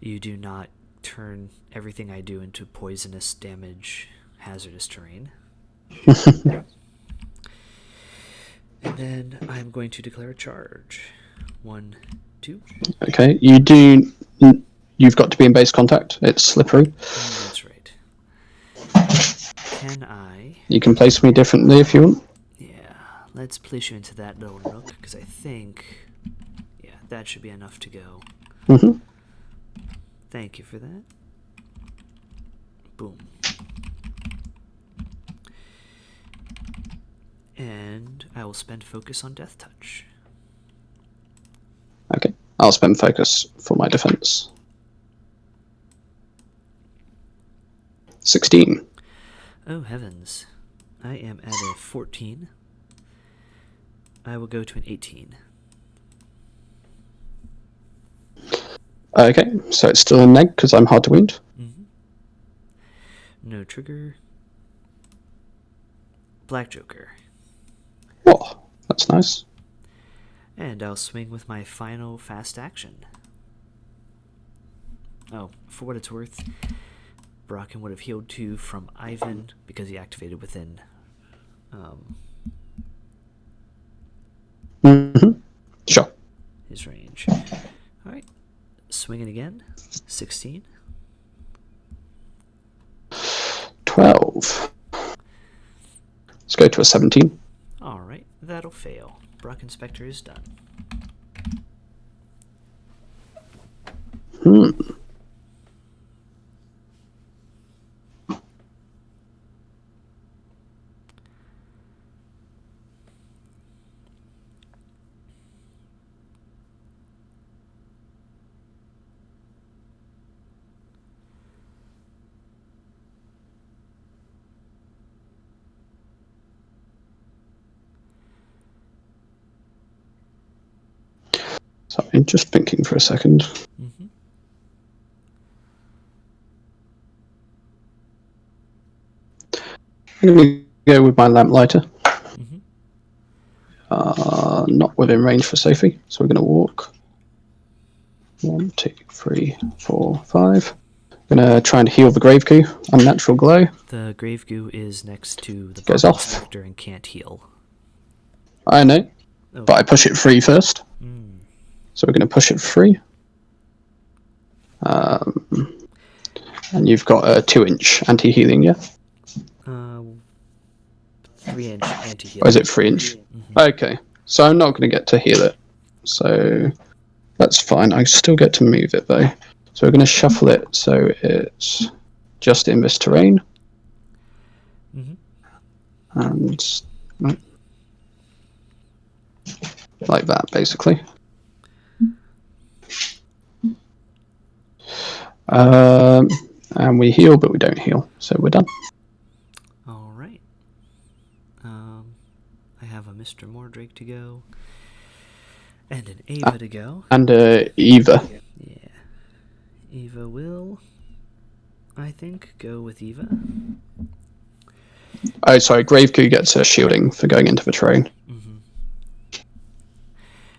you do not turn everything I do into poisonous damage, hazardous terrain. And then I'm going to declare a charge. 1, 2. Okay, you've got to be in base contact. It's slippery. That's right. Can I... You can place me differently if you want. Yeah, let's place you into that little nook, because I think, yeah, that should be enough to go. Mm-hmm. Thank you for that. Boom. And I will spend focus on Death Touch. Okay. I'll spend focus for my defense. 16. Oh, heavens. I am at a 14. I will go to an 18. Okay, so it's still a neg because I'm hard to wound. Mm-hmm. No trigger. Black Joker. Oh, that's nice. And I'll swing with my final fast action. Oh, for what it's worth, Brocken would have healed 2 from Ivan because he activated within Sure. his range. Alright, swinging again. 16. 12. Let's go to a 17. Alright, that'll fail. Brocken Spectre is done. Sorry, just thinking for a second. Mm-hmm. I'm going to go with my Lamplighter. Mm-hmm. Not within range for Sophie, so we're going to walk. 1, 2, 3, 4, 5. I'm going to try and heal the Grave Goo. Unnatural Glow. The Grave Goo is next to the Goes Brocken off. Spectre and can't heal. I know, Oh. but I push it free first. So we're going to push it free. And you've got a 2-inch anti-healing, yeah? 3-inch anti-heal. Or is it 3-inch? Mm-hmm. Okay, so I'm not going to get to heal it. So that's fine. I still get to move it, though. So we're going to shuffle it so it's just in this terrain. Mm-hmm. And like that, basically. And we heal, but we don't heal, so we're done. All right. I have a Mr. Mordrake to go, and an Eva to go. And Eva. Yeah. Eva will, I think, go with Eva. Oh, sorry, Grave Goo gets a shielding for going into the terrain. Mm-hmm.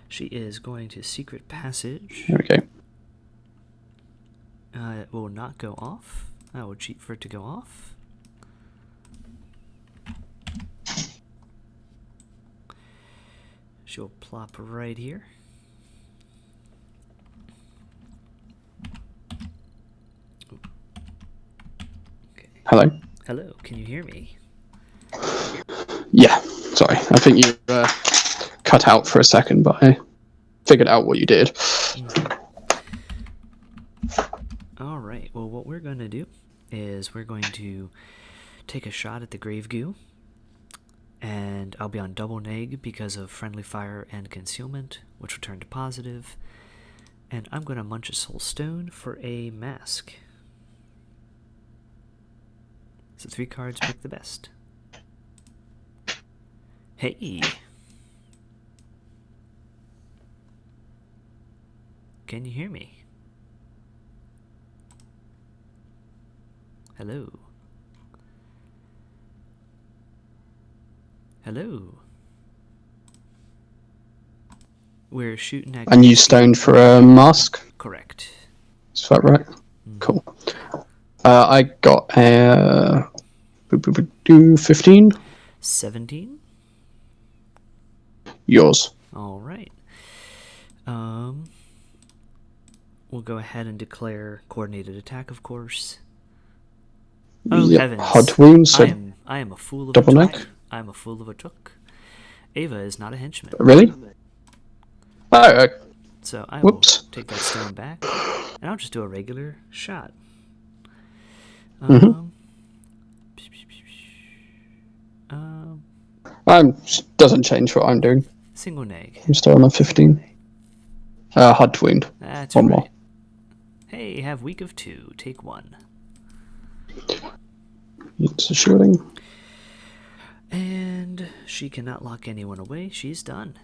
She is going to Secret Passage. There we go. It will not go off. I will cheat for it to go off. She'll plop right here. Okay. Hello? Hello, can you hear me? Yeah, sorry. I think you cut out for a second, but I figured out what you did. Alright, well what we're going to do is we're going to take a shot at the Grave Goo, and I'll be on double neg because of friendly fire and concealment, which will turn to positive, and I'm going to munch a soul stone for a mask. So 3 cards, pick the best. Hey! Can you hear me? Hello? Hello? We're shooting at... And you stoned for a mask? Correct. Is that right? Cool. I got a 15. 17? Yours. Alright. We'll go ahead and declare coordinated attack, of course. Oh, Yep. heavens. Hard wounds, so I am a fool of double a neck. took. I'm a fool of a took. Ava is not a henchman. Really? Oh, So I whoops. will take that stone back, and I'll just do a regular shot. Mhm. Doesn't change what I'm doing. Single neg. I'm still on a 15. Hard to wound. That's One right. more. Hey, have weak of 2. Take 1. It's a shielding. And she cannot lock anyone away. She's done.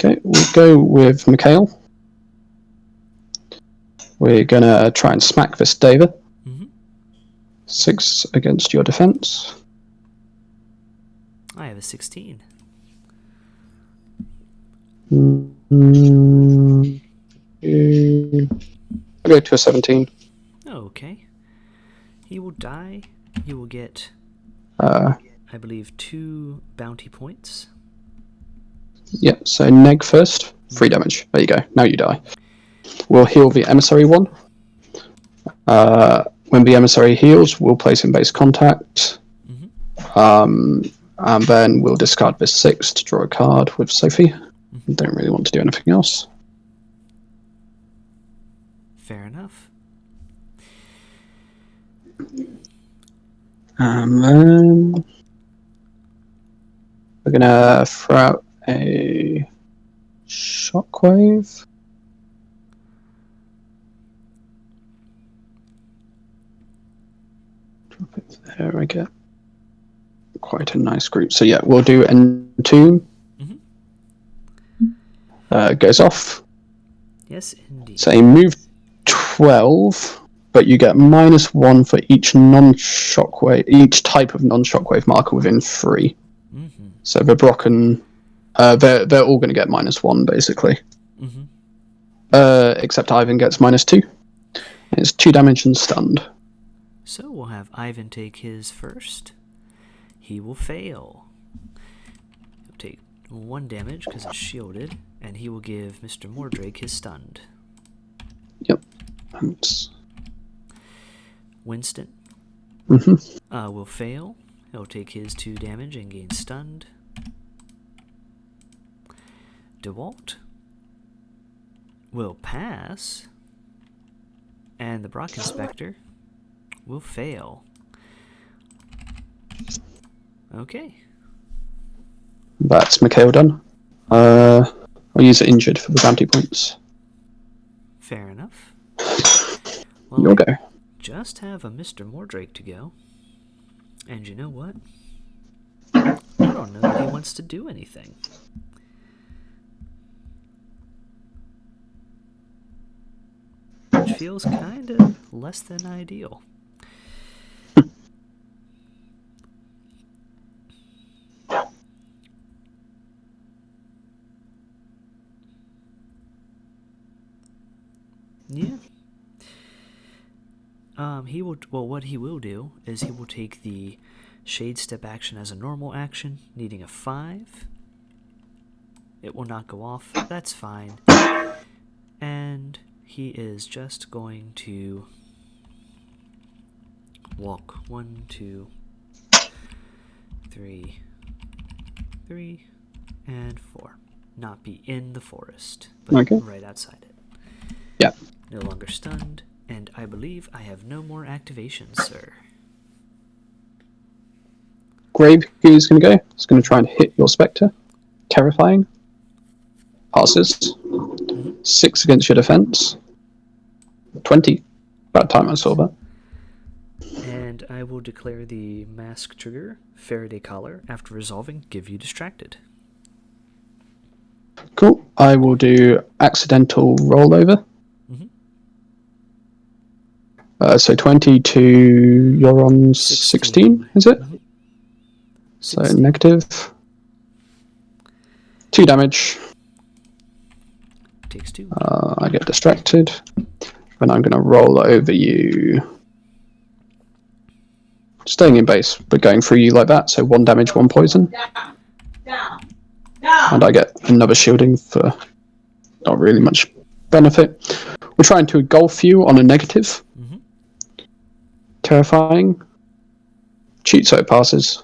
Okay, we'll go with Mikhail. We're gonna try and smack this David. 6 against your defense. I have a 16. I'll go to a 17. Okay. He will die. He will get, I believe, 2 bounty points. Yeah, so neg first. 3 damage. There you go. Now you die. We'll heal the emissary 1. When the emissary heals, we'll place in base contact. And then we'll discard this 6 to draw a card with Sophie. Don't really want to do anything else. Fair enough. And then we're gonna throw out a shockwave. Drop it there. I get quite a nice group. So yeah, we'll do N2. Goes off. Yes, indeed. So you move 12, but you get -1 for each non-shockwave, each type of non-shockwave marker within 3. So the Brocken, they're all going to get -1 basically. Except Ivan gets -2. It's 2 damage and stunned. So we'll have Ivan take his first. He will fail. He'll take 1 damage because it's shielded, and he will give Mr. Mordrake his stunned. Yep. And Winston will fail. He'll take his 2 damage and gain stunned. DeWalt will pass, and the Brocken Spectre will fail. Okay. That's Mikhail done. I'll use it injured for the bounty points. Fair enough. Well, You'll go. Just have a Mr. Mordrake to go. And you know what? I don't know that he wants to do anything. Which feels kind of less than ideal. Yeah. What he will do is he will take the Shade Step action as a normal action, needing a 5. It will not go off. That's fine. And he is just going to walk 1, 2, 3, and 4. Not be in the forest, but right outside it. Yeah. No longer stunned, and I believe I have no more activations, sir. Grave is going to go. It's going to try and hit your Spectre. Terrifying. Passes. 6 against your defense. 20. About time I saw that. And I will declare the mask trigger, Faraday collar. After resolving, give you distracted. Cool. I will do accidental rollover. So 20 to you're on 16, is it? 16. So negative. 2 damage. Takes 2. I get distracted. And I'm going to roll over you. Staying in base, but going through you like that. So 1 damage, 1 poison. And I get another shielding for not really much benefit. We're trying to engulf you on a negative. Terrifying. Cheat so it passes.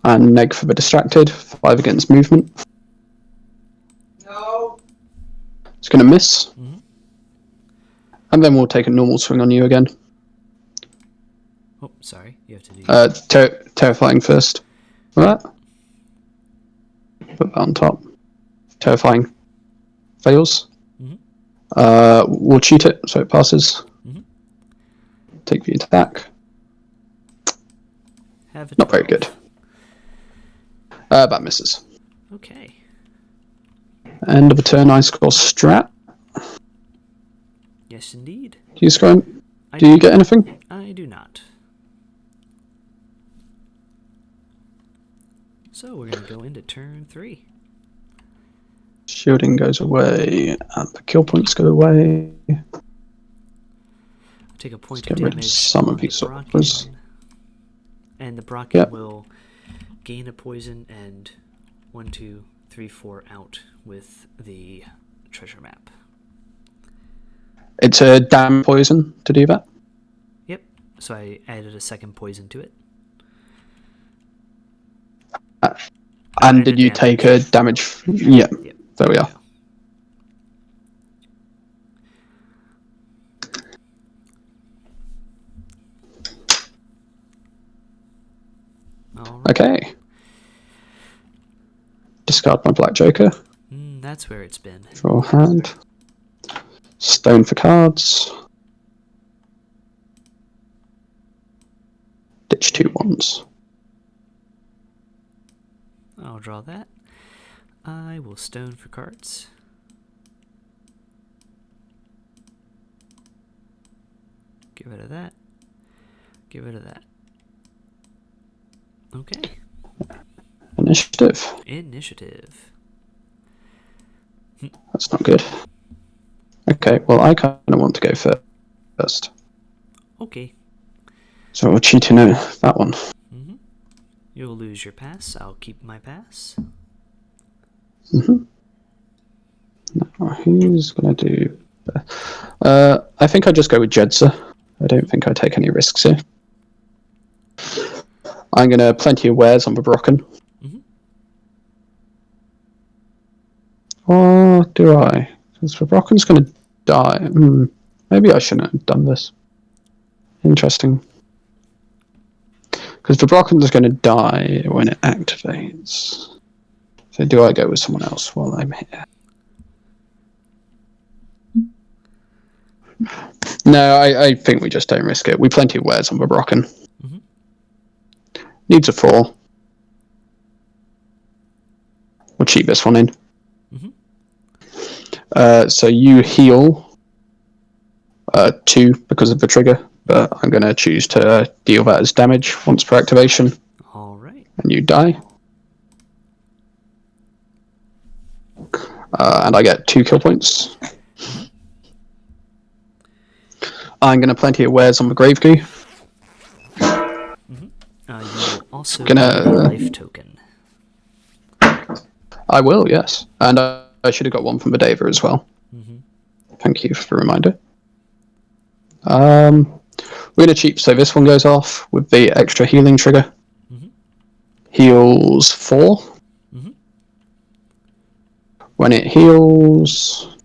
And neg for the distracted. 5 against movement. No. It's going to miss. Mm-hmm. And then we'll take a normal swing on you again. Oh, sorry. You have to do... Terrifying first. That. Put that on top. Terrifying. Fails. Mm-hmm. We'll cheat it so it passes. Mm-hmm. Take the attack. Have a 12. Not very good. That misses. Okay. End of a turn, I score strat. Yes, indeed. Do you score? Do you get anything? I do not. So we're going to go into turn 3. Shielding goes away, and the kill points go away. Take a point Let's of get rid of damage some on of these the Brocken, swords. and the Brocken Yep. will gain a poison and 1, 2, 3, 4 out with the treasure map. It's a damn poison to do that. Yep, so I added a second poison to it. And did you take a damage? Yeah, Yep. there we are. All right. Okay. Discard my black joker. That's where it's been. Draw a hand. Stone for cards. Ditch 2 ones. I'll draw that. I will stone for cards. Get rid of that. Get rid of that. Okay. Initiative. Initiative. That's not good. Okay, well, I kind of want to go first. Okay. So we're cheating out that one. Mm-hmm. You'll lose your pass. I'll keep my pass. Mm-hmm. Now, who's going to do... I think I just go with Jedza. I don't think I take any risks here. I'm going to plenty of wares on the Brocken. Mm-hmm. Or do I? Because the Brocken's going to die. Maybe I shouldn't have done this. Interesting. Because the Brocken is going to die when it activates. So do I go with someone else while I'm here? No, I think we just don't risk it. We plenty of wares on the Brocken. Mm-hmm. Needs a 4. We'll cheat this one in. Mm-hmm. So you heal 2 because of the trigger, but I'm going to choose to deal that as damage once per activation. All right. And you die. And I get 2 kill points. I'm going to plenty of wares on the Grave Goo. Mm-hmm. You will also get a life token. I will, yes. And I should have got one from the Deva as well. Mm-hmm. Thank you for the reminder. We're going to cheat, so this one goes off with the extra healing trigger. Mm-hmm. Heals 4. Mm-hmm. When it heals,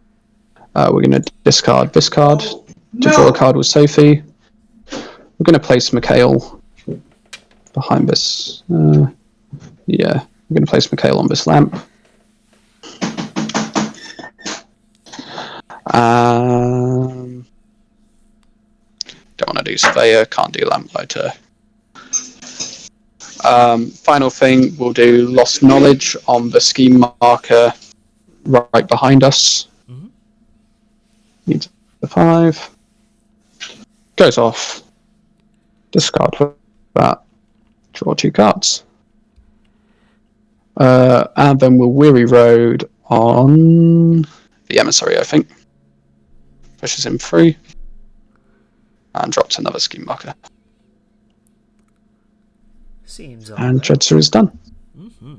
we're going to discard this card to draw a card with Sophie. We're going to place Mikhail behind this. Yeah, we're going to place Mikhail on this lamp. Don't want to do Surveyor, can't do Lamplighter. Final thing, we'll do Lost Knowledge on the scheme marker right behind us. Mm-hmm. Needs a 5. Goes off. Discard for that. Draw 2 cards. And then we'll Weary Road on the Emissary, I think. Pushes him 3. And drops another scheme marker. Seems all And right. Jedza is done. Mm-hmm.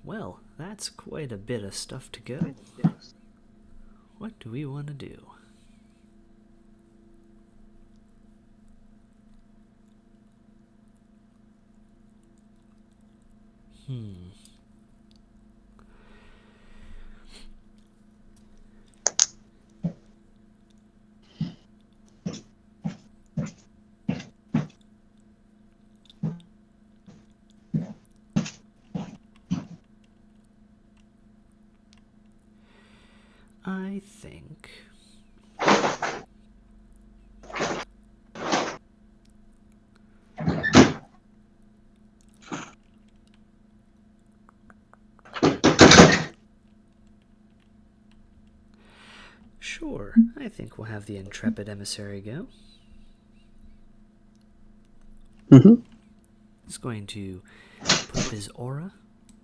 Well, that's quite a bit of stuff to go. What do we want to do? I think... Sure, I think we'll have the Intrepid Emissary go. He's going to put up his aura.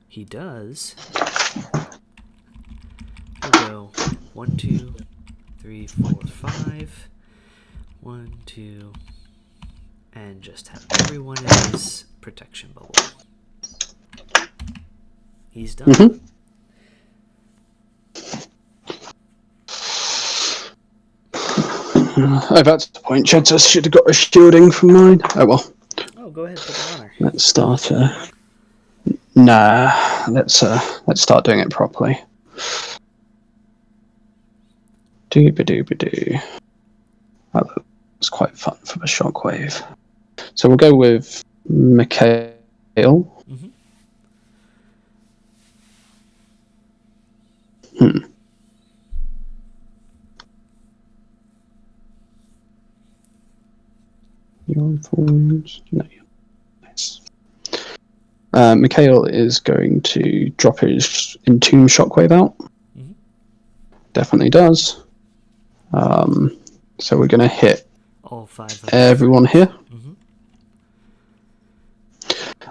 He does. We'll go 1, 2, 3, 4, 5. 1, 2, and just have everyone in his protection bubble. He's done. Oh, that's the point. Jedza should have got a shielding from mine. Oh well. Oh, go ahead, put it on her. Let's start. Nah, let's start doing it properly. Dooba-dooba-doo. That was quite fun for the shockwave. So we'll go with Mikhail. Your phones? No. Nice. Mikhail is going to drop his Entomb Shockwave out. Definitely does. So we're going to hit all 5 of everyone here.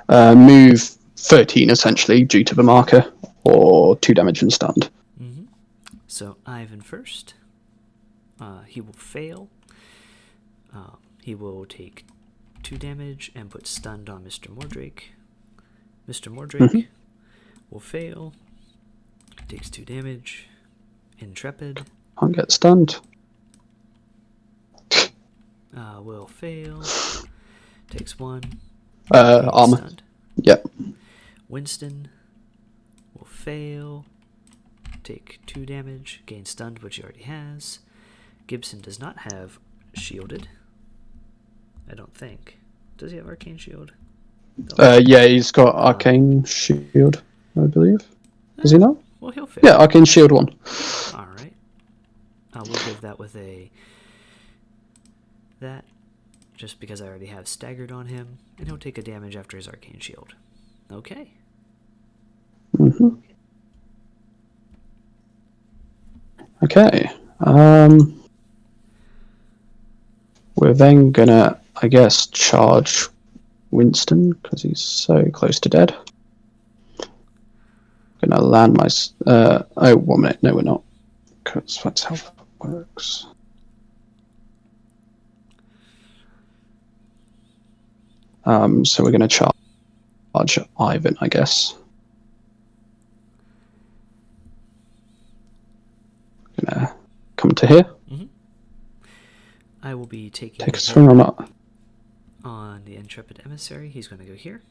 Move 13 essentially due to the marker, or 2 damage and stunned. So Ivan first. He will fail. He will take 2 damage and put stunned on Mr. Mordrake. Mr. Mordrake will fail. Takes 2 damage. Intrepid. Can't get stunned. Will fail. Takes 1. Armor. Stunned. Yep. Winston will fail. Take 2 damage. Gain stunned, which he already has. Gibson does not have shielded. I don't think. Does he have Arcane Shield? Yeah, he's got Arcane Shield, I believe. Does he not? Well, he'll fail. Yeah, Arcane Shield 1. Alright. We'll give that with that, just because I already have staggered on him, and he'll take a damage after his Arcane Shield. Okay. Okay. We're then gonna, I guess, charge Winston because he's so close to dead. Gonna land my. Oh, 1 minute. No, we're not. Because that's how it works. So we're gonna charge Ivan, I guess. Gonna come to here. I will be taking Take a swing or not. on the Intrepid Emissary. He's going to go here.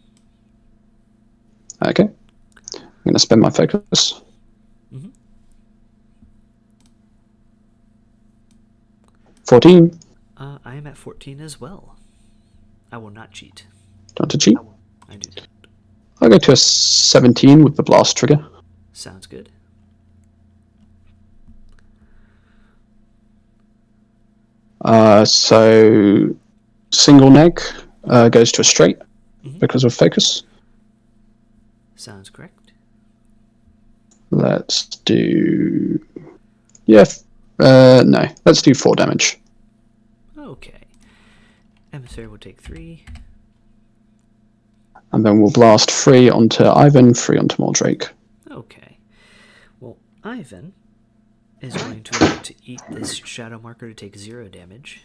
Okay. I'm gonna spend my focus. 14. I am at 14 as well. I will not cheat. Do you want to cheat? I do not. I'll go to a 17 with the blast trigger. Sounds good. So single neg goes to a straight because of focus. Sounds correct. Let's do... no. Let's do 4 damage. Okay. Emissary will take 3. And then we'll blast 3 onto Ivan, 3 onto Mordrake. Okay. Well, Ivan is going to eat this shadow marker to take 0 damage.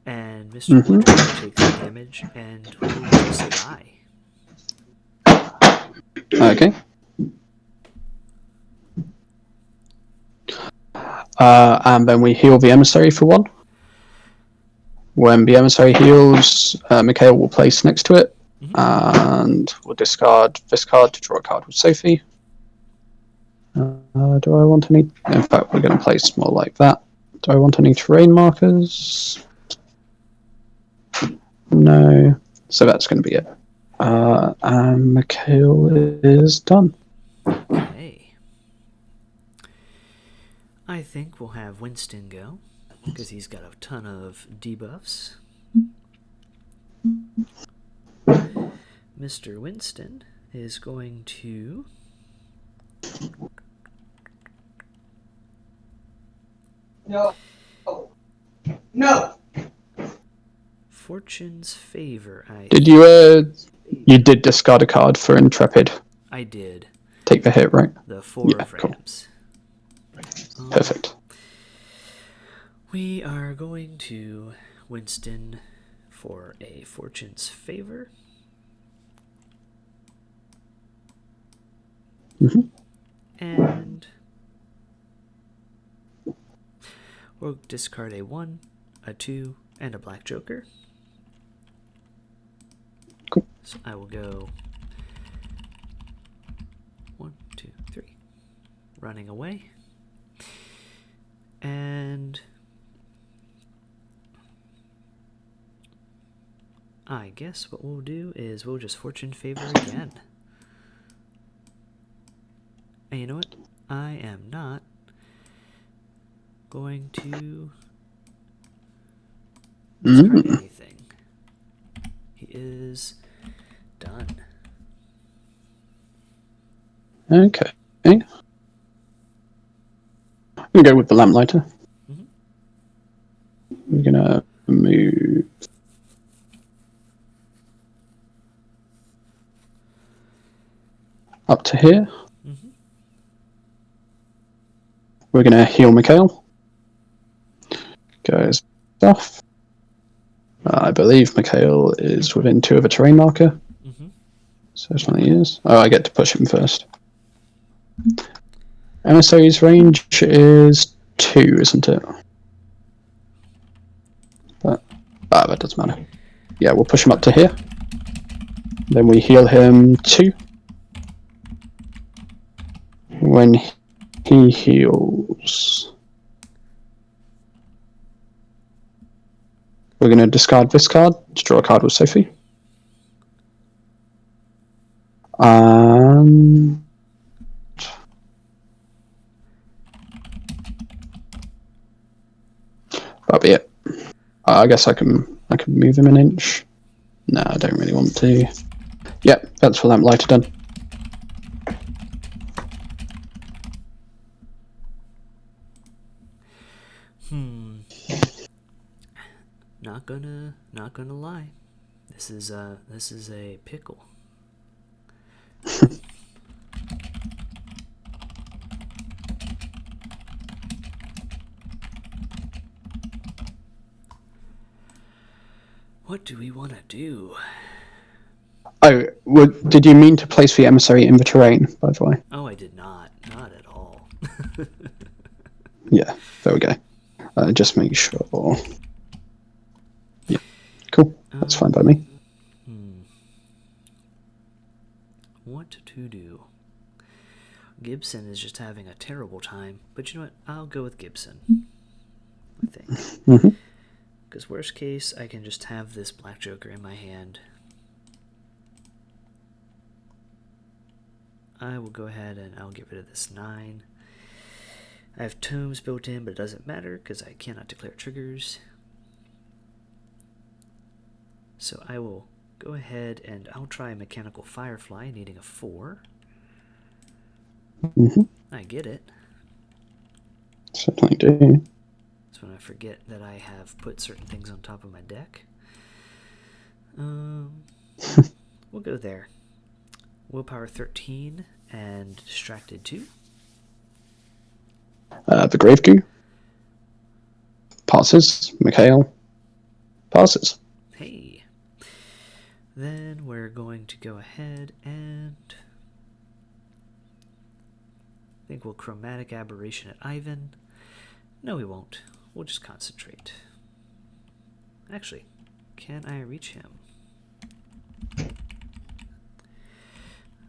And Mr. Mordrake will take 3 damage and will just die. Okay. And then we heal the emissary for 1. When the emissary heals, Mikhail will place next to it. And we'll discard this card to draw a card with Sophie. Do I want any? In fact, we're going to place more like that. Do I want any terrain markers? No. So that's going to be it. And Mikhail is done. Okay. I think we'll have Winston go, because he's got a ton of debuffs. Mr. Winston is going to No. Fortune's Favor. Did you did discard a card for Intrepid? I did. Take the hit, right? The 4 of cool. ramps. Perfect. We are going to Winston for a Fortune's Favor. And we'll discard a 1, a 2, and a black joker. Cool. So I will go 1, 2, 3, running away. And I guess what we'll do is we'll just Fortune Favor again. And you know what? I am not going to discard anything. He is done. Okay. I'm going to go with the Lamplighter. We're going to move up to here. We're going to heal Mikhail. Goes off. I believe Mikhail is within 2 of a terrain marker. Certainly is. Oh, I get to push him first. Emissary's range is 2, isn't it? But that doesn't matter. Yeah, we'll push him up to here. Then we heal him 2. When he heals, we're going to discard this card to draw a card with Sophie. And that'll be it. I guess I can move him an inch. No, I don't really want to. Yep, that's for Lamplighter done. Not gonna lie. This is a pickle. What do we want to do? Oh, did you mean to place the emissary in the terrain, by the way? Oh, I did not. Not at all. Yeah, there we go. Just make sure. Yeah, cool. That's fine by me. What to do? Gibson is just having a terrible time, but you know what? I'll go with Gibson. I think. Because worst case, I can just have this black joker in my hand. I will go ahead and I'll get rid of this 9. I have tomes built in, but it doesn't matter because I cannot declare triggers. So I will go ahead and I'll try Mechanical Firefly, needing a 4. I get it. Certainly do. That's when I forget that I have put certain things on top of my deck. We'll go there. Willpower 13 and Distracted 2. The Grave Goo passes. Mikhail passes. Hey. Then we're going to go ahead and I think we'll Chromatic Aberration at Ivan. No, we won't. We'll just concentrate. Actually, can I reach him?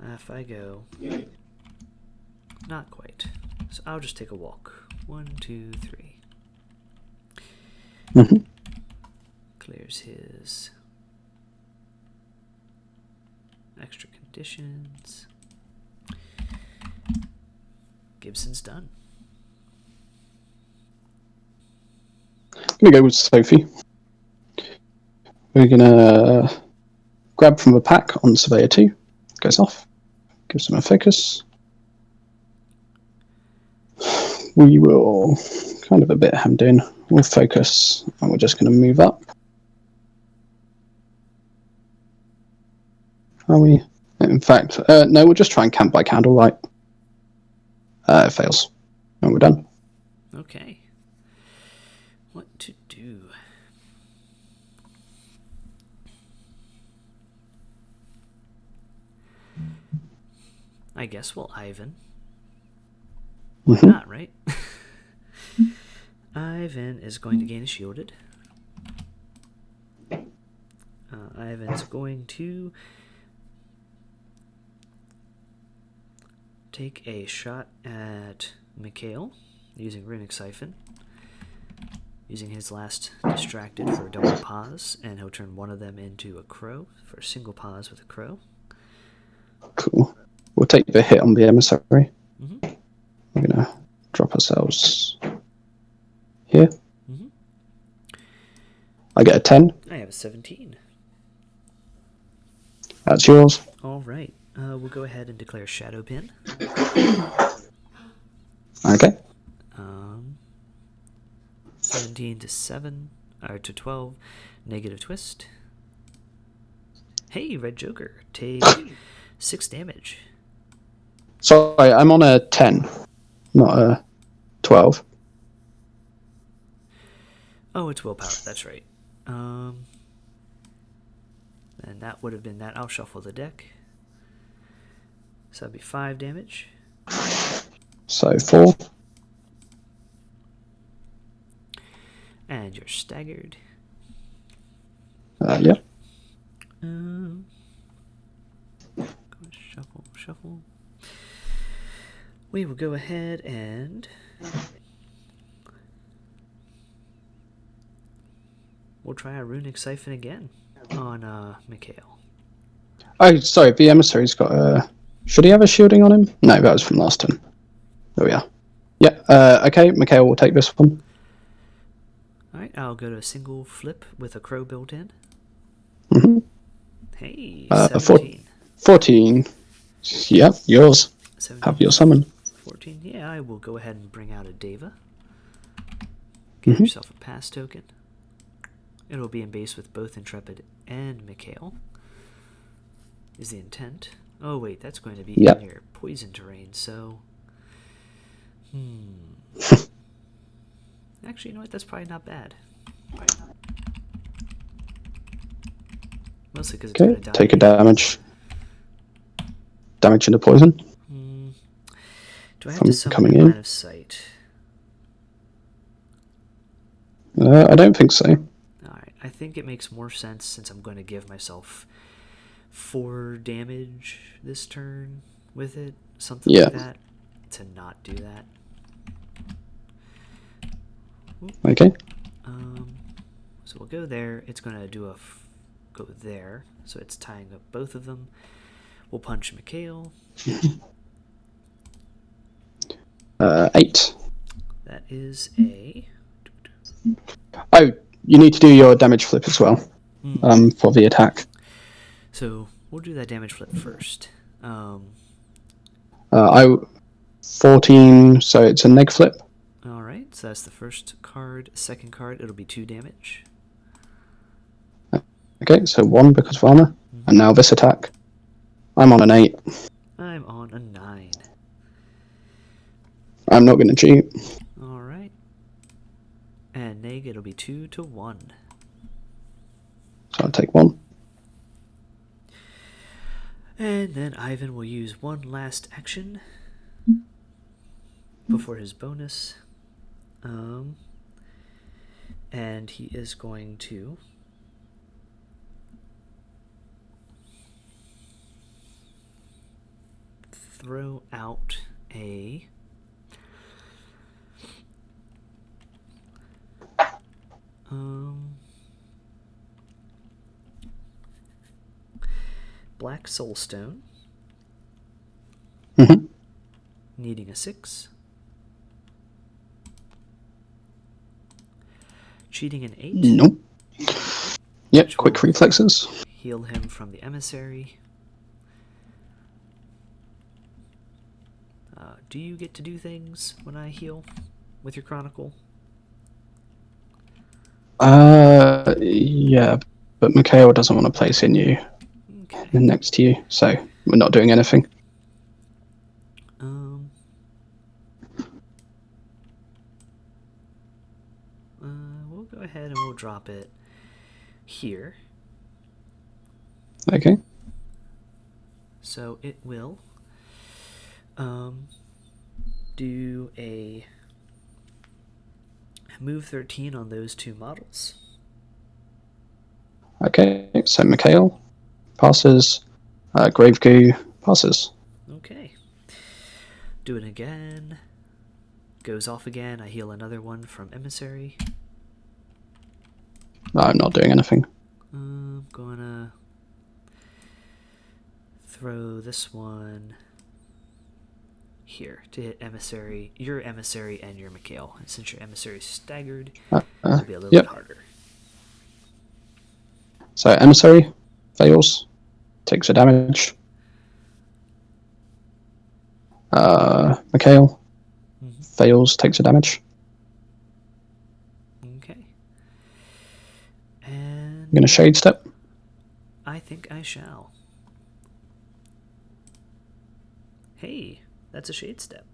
If I go... Not quite. So I'll just take a walk. 1, 2, 3. Mhm. Clears his extra conditions. Gibson's done. I'm gonna go with Sophie. We're gonna grab from the pack on Surveyor 2. Goes off. Gives him a focus. We will kind of a bit hammed in. We'll focus and we're just gonna move up. Are we? In fact, no, we'll just try and camp by candlelight. It fails. And we're done. Okay. What to do? I guess we'll Ivan. Why Mhm. not, right? Ivan is going to gain a shielded. Ivan's going to take a shot at Mikhail using Runic Siphon. Using his last distracted for a double pause, and he'll turn one of them into a crow for a single pause with a crow. Cool. We'll take the hit on the emissary. Mm-hmm. We're gonna drop ourselves here. Mm-hmm. I get a 10. I have a 17. That's yours. All right. We'll go ahead and declare Shadow Pin. Okay. 17 to 7, or to 12, negative twist. Hey, Red Joker, take 6 damage. Sorry, I'm on a 10, not a 12. Oh, it's willpower, that's right. And that would have been that. I'll shuffle the deck. So that'd be 5 damage. So 4. And you're staggered. Yeah. Shuffle. We will go ahead and we'll try a Runic Siphon again on Mikhail. Oh, sorry, the emissary's got a... Should he have a shielding on him? No, that was from last turn. There we are. Yeah, okay, Mikhail will take this one. Alright, I'll go to a single flip with a crow built in. Mm-hmm. Hey, 17. 14. Yeah, yours. 17, Have your summon. 14. Yeah, I will go ahead and bring out a Deva. Give yourself a pass token. It'll be in base with both Intrepid and Mikhail. Is the intent. Oh wait, that's going to be in your poison terrain, so... Actually, you know what? That's probably not bad. Mostly because it's going to die. Take a damage. Damage into poison. Do I have to summon coming a in? line of sight? I don't think so. Alright, I think it makes more sense since I'm going to give myself 4 damage this turn with it. Something like that. To not do that. Okay. So we'll go there. It's going to do go there. So it's tying up both of them. We'll punch Mikhail. 8. That is a... Oh, you need to do your damage flip as well. For the attack. So we'll do that damage flip first. 14, so it's a neg flip. Alright, so that's the first card. Second card, it'll be 2 damage. Okay, so 1 because of armor. And now this attack. I'm on an 8. I'm on a 9. I'm not going to cheat. Alright. And neg, it'll be 2 to 1. So I'll take 1. And then Ivan will use one last action before his bonus. And he is going to throw out a Black Soulstone, Mm-hmm. needing a 6. Cheating an 8. Nope. Yep, Which quick will reflexes. heal him from the emissary. Do you get to do things when I heal with your chronicle? Yeah, but Mikhail doesn't want to place in you Okay. next to you, so we're not doing anything. We'll go ahead and we'll drop it here. Okay. So it will do a move 13 on those 2 models. Okay, so Mikhail passes, Grave Goo passes. Okay. Do it again. Goes off again. I heal another one from emissary. I'm not doing anything. I'm gonna throw this one here to hit emissary, your emissary and your Mikhail. And since your emissary is staggered, it'll be a little bit harder. So Emissary fails, takes a damage. Mikhail fails, takes a damage. Okay. And I'm going to Shade Step. I think I shall. Hey, that's a Shade Step.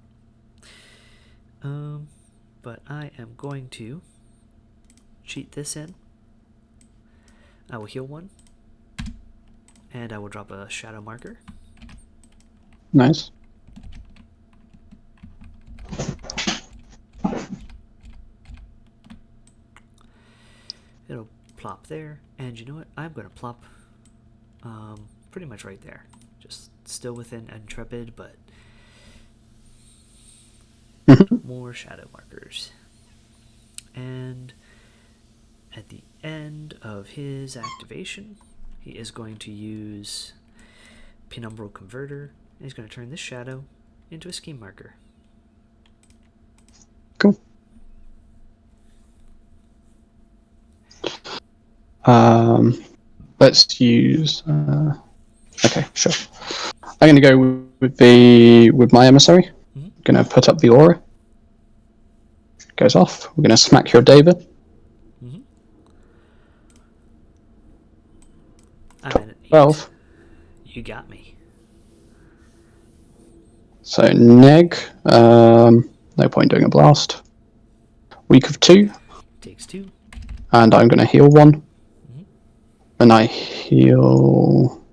But I am going to cheat this in. I will heal 1. And I will drop a shadow marker. Nice. It'll plop there. And you know what? I'm going to plop pretty much right there. Just still within Intrepid, but more shadow markers. And at the end of his activation, he is going to use Penumbral Converter, and he's going to turn this shadow into a scheme marker. Cool. Let's use. Okay, sure. I'm going to go with my emissary. Going to put up the aura. Goes off. We're going to smack your David. 12. You got me. So neg. No point doing a blast. Week of 2. Takes 2. And I'm going to heal 1. And I heal.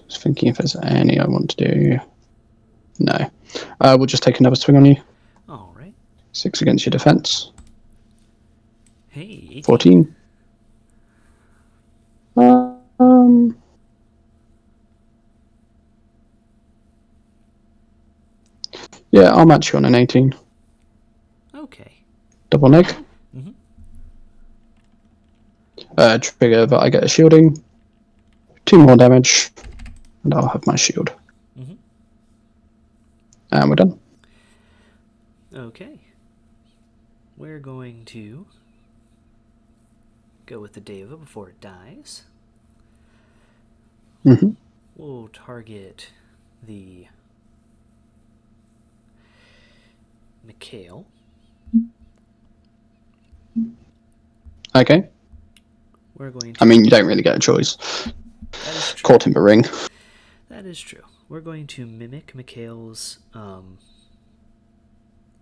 Just thinking if there's any I want to do. No. We'll just take another swing on you. All right. 6 against your defense. Hey. 18. 14. Yeah, I'll match you on an 18. Okay. Double neg. Trigger that I get a shielding. 2 more damage. And I'll have my shield. And we're done. Okay. We're going to go with the Deva before it dies. We'll target the Mikhail. Okay. We're going to. I mean, you don't really get a choice. That is true. Caught in the ring. That is true. We're going to mimic Mikhail's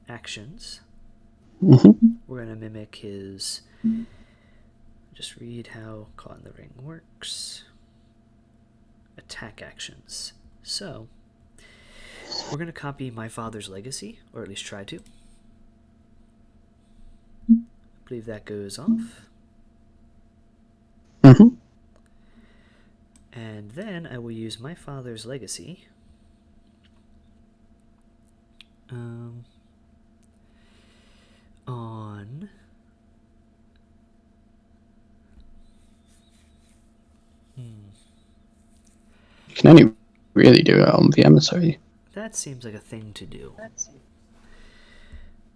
actions. We're going to mimic his. Just read how Caught in the Ring works. Attack actions. So, we're going to copy my father's legacy, or at least try to. I believe that goes off. Mm-hmm. And then I will use my father's legacy. On... You can only really do it on the emissary. That seems like a thing to do.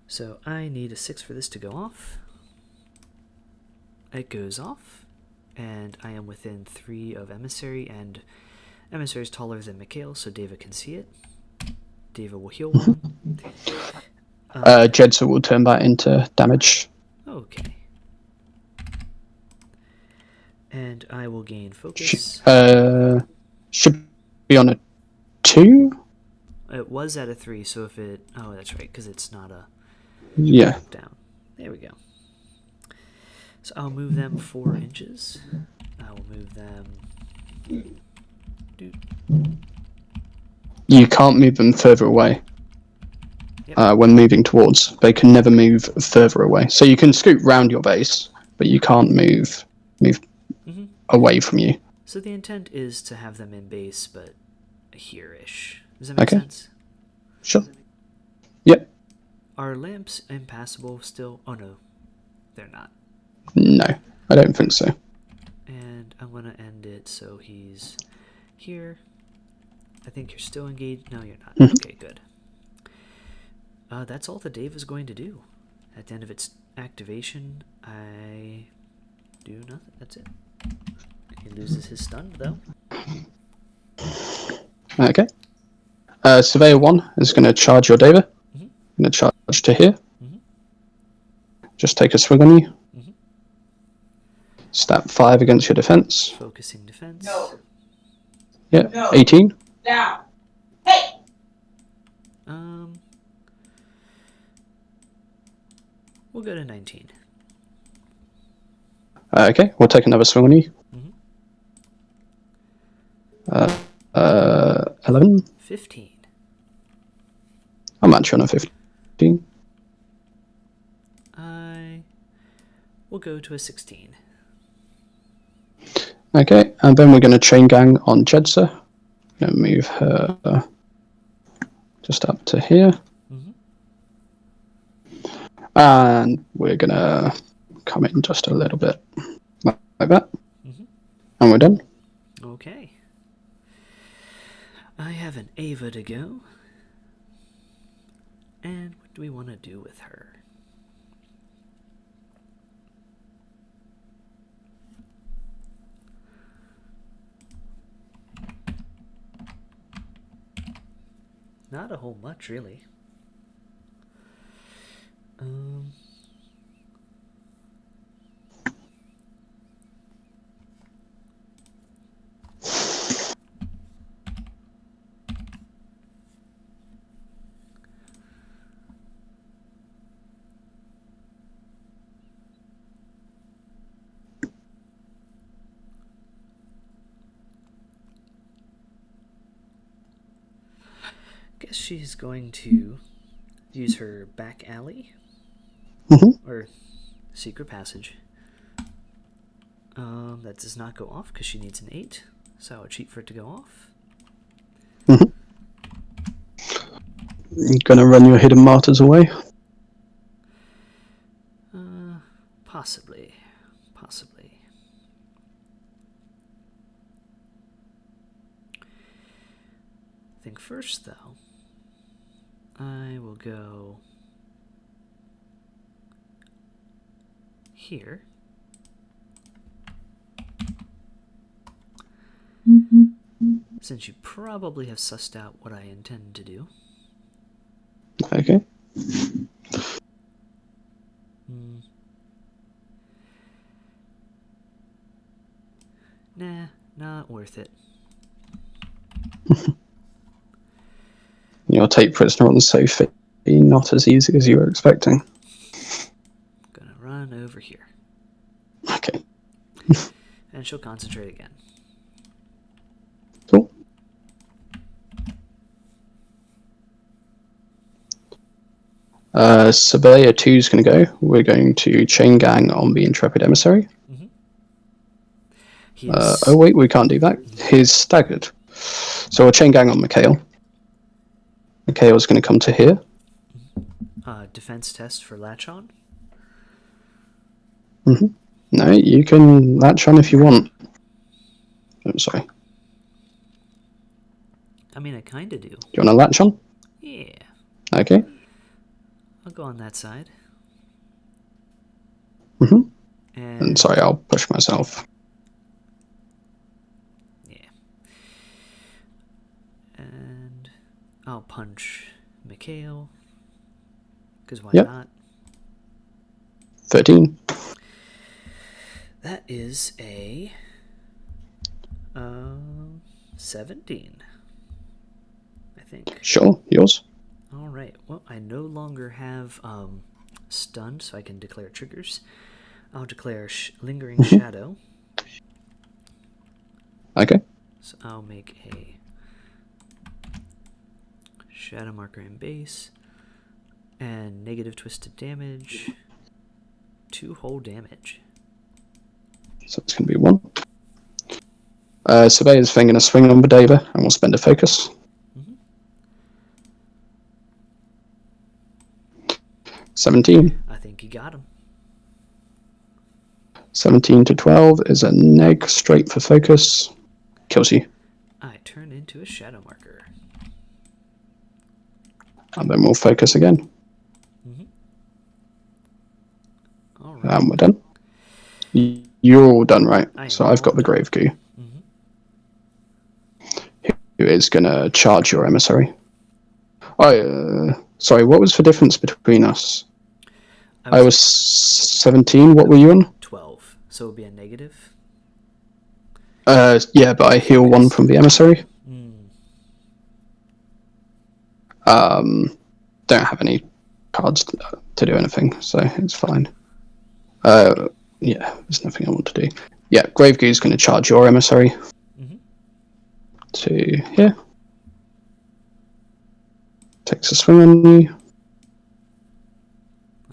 So I need a 6 for this to go off. It goes off, and I am within 3 of Emissary, and Emissary is taller than Mikhail, so Deva can see it. Deva will heal 1. Jedza will turn that into damage. Okay. And I will gain focus. Should be on a 2? It was at a 3, so if it... Oh, that's right, because it's not a... Yeah. Down. There we go. So I'll move them 4 inches. I will move them... You can't move them further away. Yep. When moving towards. They can never move further away. So you can scoot round your base, but you can't move Mm-hmm. away from you. So the intent is to have them in base, but here-ish. Does that make sense? Sure. Yep. Are lamps impassable still? Oh no, they're not. No, I don't think so. And I'm going to end it so he's here. I think you're still engaged. No, you're not. Okay, good. That's all the Dave is going to do. At the end of its activation, I do nothing. That's it. He loses his stun, though. Okay. Surveyor 1 is going to charge your Deva. Going to charge to here. Just take a swing on you. Stat 5 against your defense. Focusing defense. No. Yeah, No. 18. Down. Hey! We'll go to 19. Okay, we'll take another swing on you. 11. 15. I'll match you on a 15. I will go to a 16. Okay, and then we're going to chain gang on Jedza. Going to move her just up to here. And we're going to come in just a little bit like that. And we're done. Okay. I have an Eva to go. And what do we want to do with her? Not a whole much, really. Guess she's going to use her back alley or secret passage. That does not go off because she needs an 8, so I would cheat for it to go off. You're gonna run your hidden martyrs away? Possibly. I think first, though, I will go here. Since you probably have sussed out what I intend to do. Okay. Nah, not worth it. You'll take prisoner on Sophie. Not as easy as you were expecting. Gonna run over here. Okay. And she'll concentrate again. Cool. Surveyor 2 is going to go. We're going to chain gang on the Intrepid Emissary. He is... Oh wait, we can't do that. He's staggered. So we'll chain gang on Mikhail. Mikhail's going to come to here. Defense test for latch on. No, you can latch on if you want. I'm sorry. I mean, I kind of do. Do you want to latch on? Yeah. Okay. I'll go on that side. And sorry, I'll push myself. Yeah. And I'll punch Mikhail. Because why not? 13. That is a 17, I think. Sure, yours. All right. Well, I no longer have stunned, so I can declare triggers. I'll declare Lingering Shadow. Okay. So I'll make a shadow marker in base and negative twisted damage. 2 whole damage. So it's going to be 1. Surveyor's then going to swing on Bedava and we'll spend a focus. 17. I think you got him. 17 to 12 is a neg, straight for focus. Kills you. I turn into a shadow marker. And then we'll focus again. All right. And we're done. You're all done, right? So I've got the Grave Goo. Who is going to charge your emissary. Sorry, what was the difference between us? I was 17. What were you on? 12. So it would be a negative? Yeah, but I heal 1 from the emissary. Don't have any cards to do anything, so it's fine. Yeah, there's nothing I want to do. Yeah, Grave Goo's going to charge your emissary. To here. Takes a swing on you.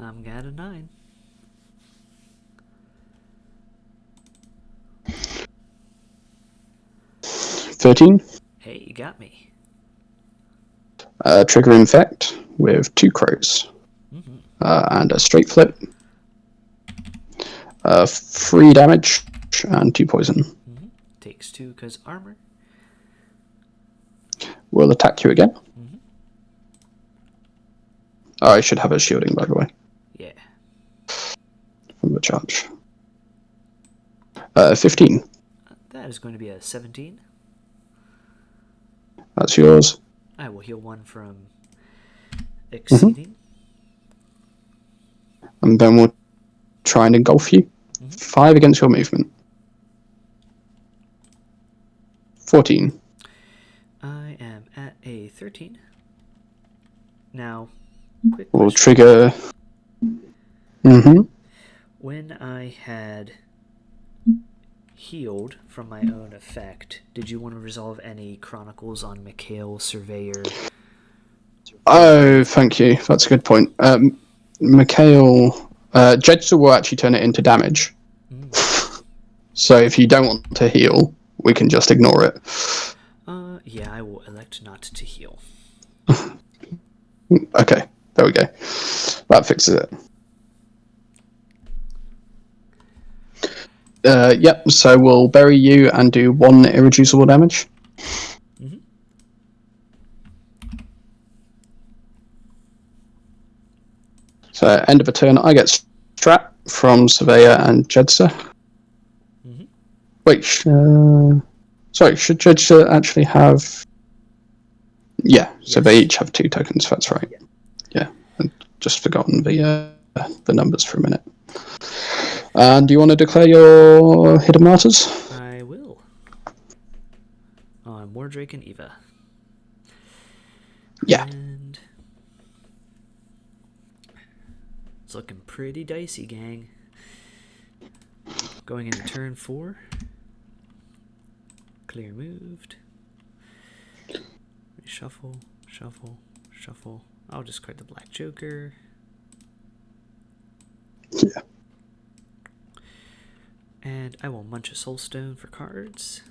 I'm got a 9. $13. Hey, you got me. Trigger Infect with 2 crows. And a straight flip. 3 damage and 2 poison. Takes 2 because armor. We'll attack you again. Oh, I should have a shielding, by the way. Yeah. From the charge. 15. That is going to be a 17. That's yours. I will heal 1 from exceeding. And then we'll try and engulf you. 5 against your movement. 14. I am at a 13. Now, quick We'll question. trigger. When I had healed from my own effect, did you want to resolve any chronicles on Mikhail, Surveyor? Oh, thank you. That's a good point. Mikhail, Jedza will actually turn it into damage. So if you don't want to heal, we can just ignore it. Yeah, I will elect not to heal. Okay, there we go. That fixes it. Yep, so we'll bury you and do 1 irreducible damage. So end of a turn, I get Strat from Surveyor and Jedza. Wait, sorry, should Jedza actually have... Yeah, so they each have 2 tokens, that's right. Yeah, I'd just forgotten the numbers for a minute. And do you want to declare your Hidden Martyrs? I will. On Mordrake and Eva. Yeah. And it's looking pretty dicey, gang. Going into turn 4. Clear moved. Shuffle, shuffle, shuffle. I'll discard the Black Joker. Yeah. And I will munch a soulstone for cards.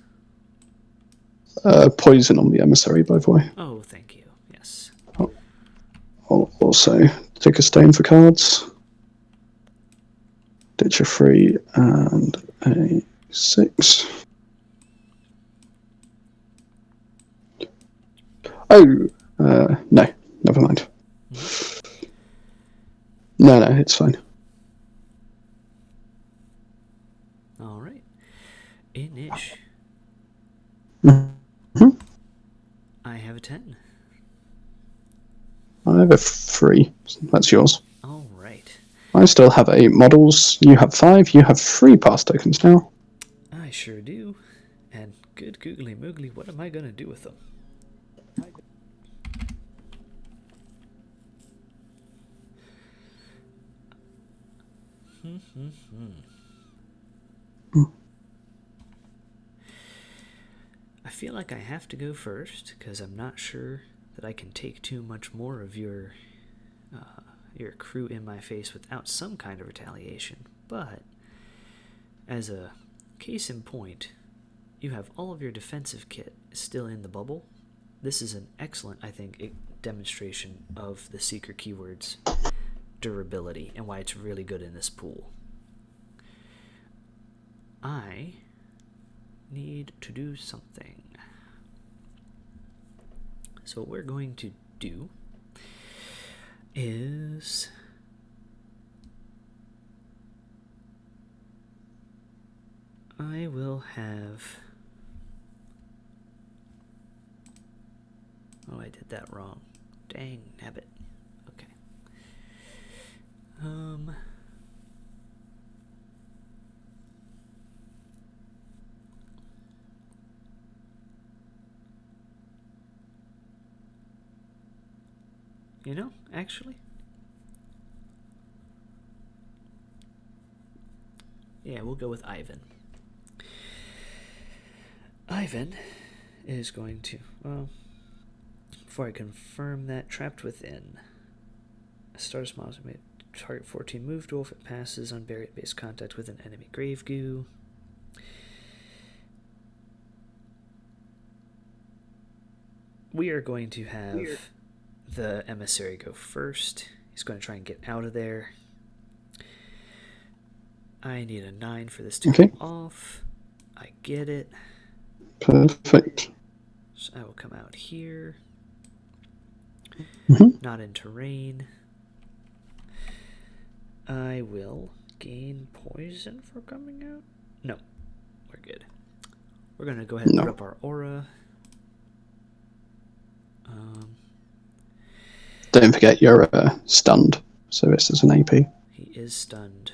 Poison on the emissary, by the way. Oh, thank you. Yes. I'll also take a stone for cards. Ditch a 3 and a 6. Oh, no, never mind. No, it's fine. All right. Inish. I have a 10. I have a 3. That's yours. All right. I still have 8 models. You have 5. You have 3 pass tokens now. I sure do. And good googly moogly, what am I going to do with them? I feel like I have to go first because I'm not sure that I can take too much more of your crew in my face without some kind of retaliation. But as a case in point, you have all of your defensive kit still in the bubble. This is an excellent, I think, demonstration of the Seeker keyword's durability and why it's really good in this pool. I need to do something. So what we're going to do is I will have... Oh, I did that wrong. Dang nabbit. Okay. You know, actually, yeah, we'll go with Ivan. Ivan is going to, well, before I confirm that, trapped within. A starter's monster may target 14 move duel if it passes on barrier-based contact with an enemy grave goo. We are going to have the emissary go first. He's going to try and get out of there. I need a 9 for this to come off. I get it. Perfect. So I will come out here. Mm-hmm. Not in terrain. I will gain poison for coming out. No, we're good. We're going to go ahead and put up our aura. Don't forget you're stunned, so this is an AP. He is stunned.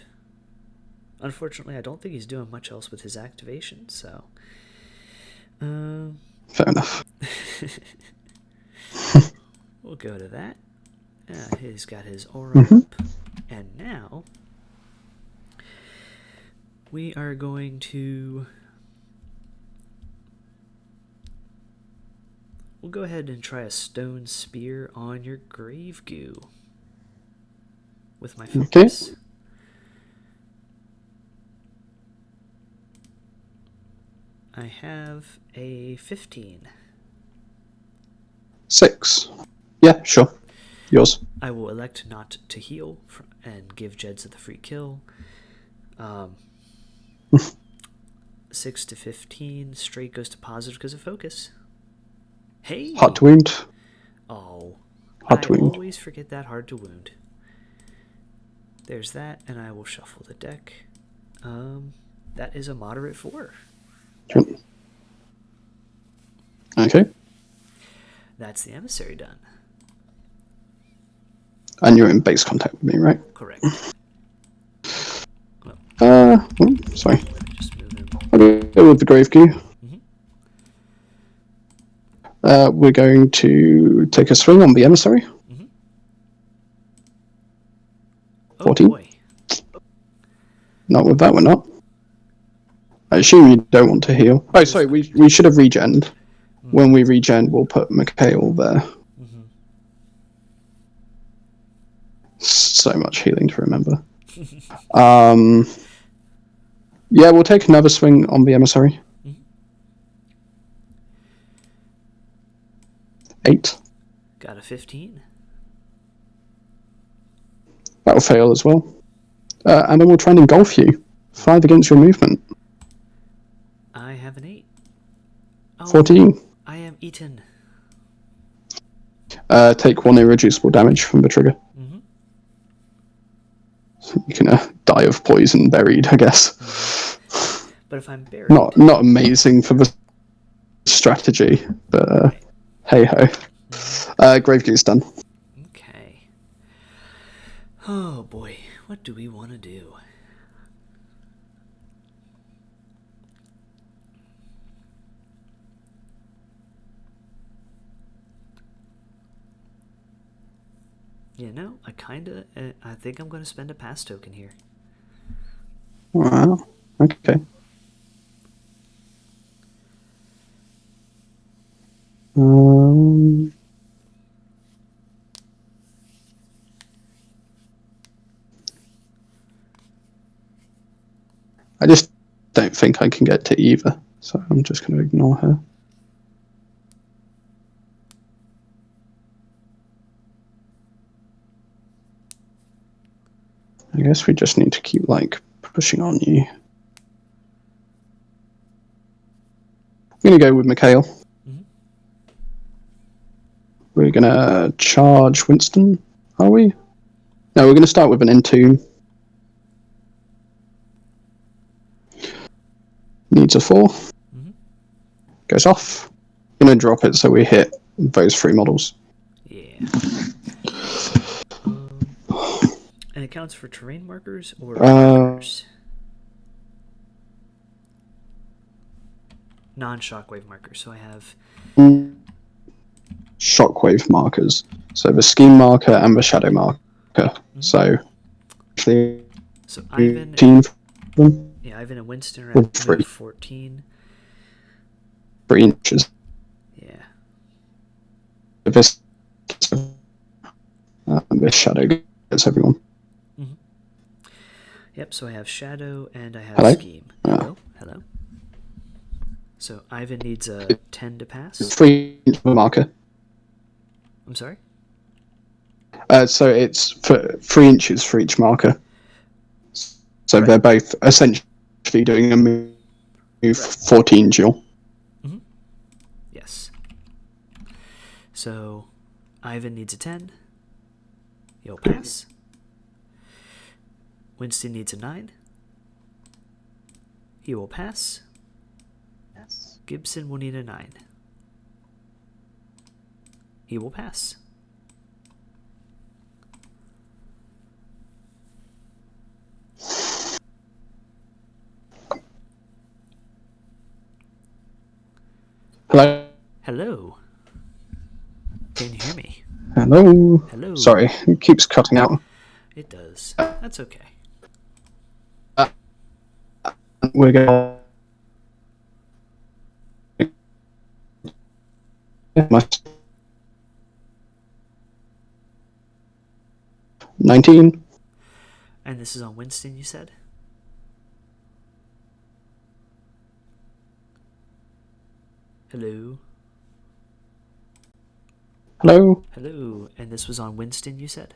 Unfortunately, I don't think he's doing much else with his activation, so... Fair enough. We'll go to that. He's got his aura up. And now, we are going to... We'll go ahead and try a stone spear on your grave goo with my focus. Okay. I have a 15. 6. Yeah, sure. Yours. I will elect not to heal and give Jedza the free kill. 6 to 15. Straight goes to positive because of focus. Hey! Hard to wound. Oh. Hard to wound. I always forget that hard to wound. There's that, and I will shuffle the deck. That is a moderate 4. Sure. Okay. That's the emissary done. And you're in base contact with me, right? Correct. Sorry. Just move him. I'll go with the grave goo. We're going to take a swing on the emissary. 14. Boy. Not with that, we're not. I assume you don't want to heal. Oh, sorry, we should have regened. When we regen, we'll put Mikhail there. So much healing to remember. Yeah, we'll take another swing on the emissary. Mhm. 8. Got a 15. That'll fail as well. And then we'll try and engulf you. 5 against your movement. I have an 8. Oh, 14. I am eaten. Take 1 irreducible damage from the trigger. Mm-hmm. You can die of poison buried, I guess. Mm-hmm. But if I'm buried... Not amazing for the strategy, but right. hey-ho. Mm-hmm. Gravegoose done. Okay. Oh boy, what do we want to do? You know, I think I'm going to spend a pass token here. Wow. Okay. I just don't think I can get to Eva, so I'm just going to ignore her. I guess we just need to keep, like, pushing on you. I'm going to go with Mikhail. Mm-hmm. We're going to charge Winston, are we? No, we're going to start with an N2. Needs a 4. Mm-hmm. Goes off. I'm going to drop it so we hit those 3 models. Yeah. And it counts for terrain markers or markers? Non-shockwave markers. So I have... Shockwave markers. So the scheme marker and the shadow marker. Mm-hmm. So Ivan... 18 for them. Yeah, Ivan and Winston are at move 14. 3 inches. Yeah. This shadow gets everyone. Mm-hmm. Yep, so I have shadow and I have Hello? scheme. Hello? Hello? So Ivan needs a 10 to pass. 3 inch marker. I'm sorry? So it's for 3 inches for each marker. So right. They're both essentially doing a move right. 14 dual. Mm-hmm. Yes. So Ivan needs a 10. He'll pass. Winston needs a 9. He will pass. Yes. Gibson will need a 9. He will pass. Hello? Hello? Can you hear me? Hello? Hello? Sorry, it keeps cutting out. It does. That's okay. We're going to... 19. And this is on Winston, you said? Hello? Hello? Hello? And this was on Winston, you said?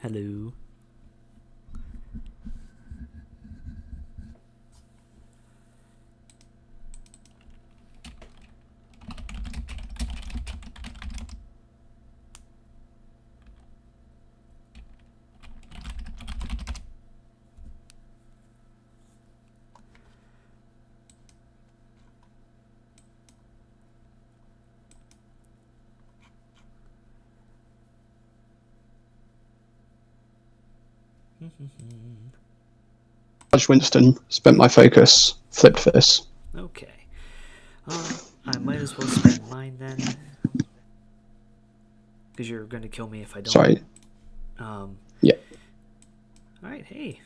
Hello? Winston, spent my focus, flipped this. Okay. I might as well spend mine then. Because you're going to kill me if I don't. Sorry. Yeah. Alright, hey.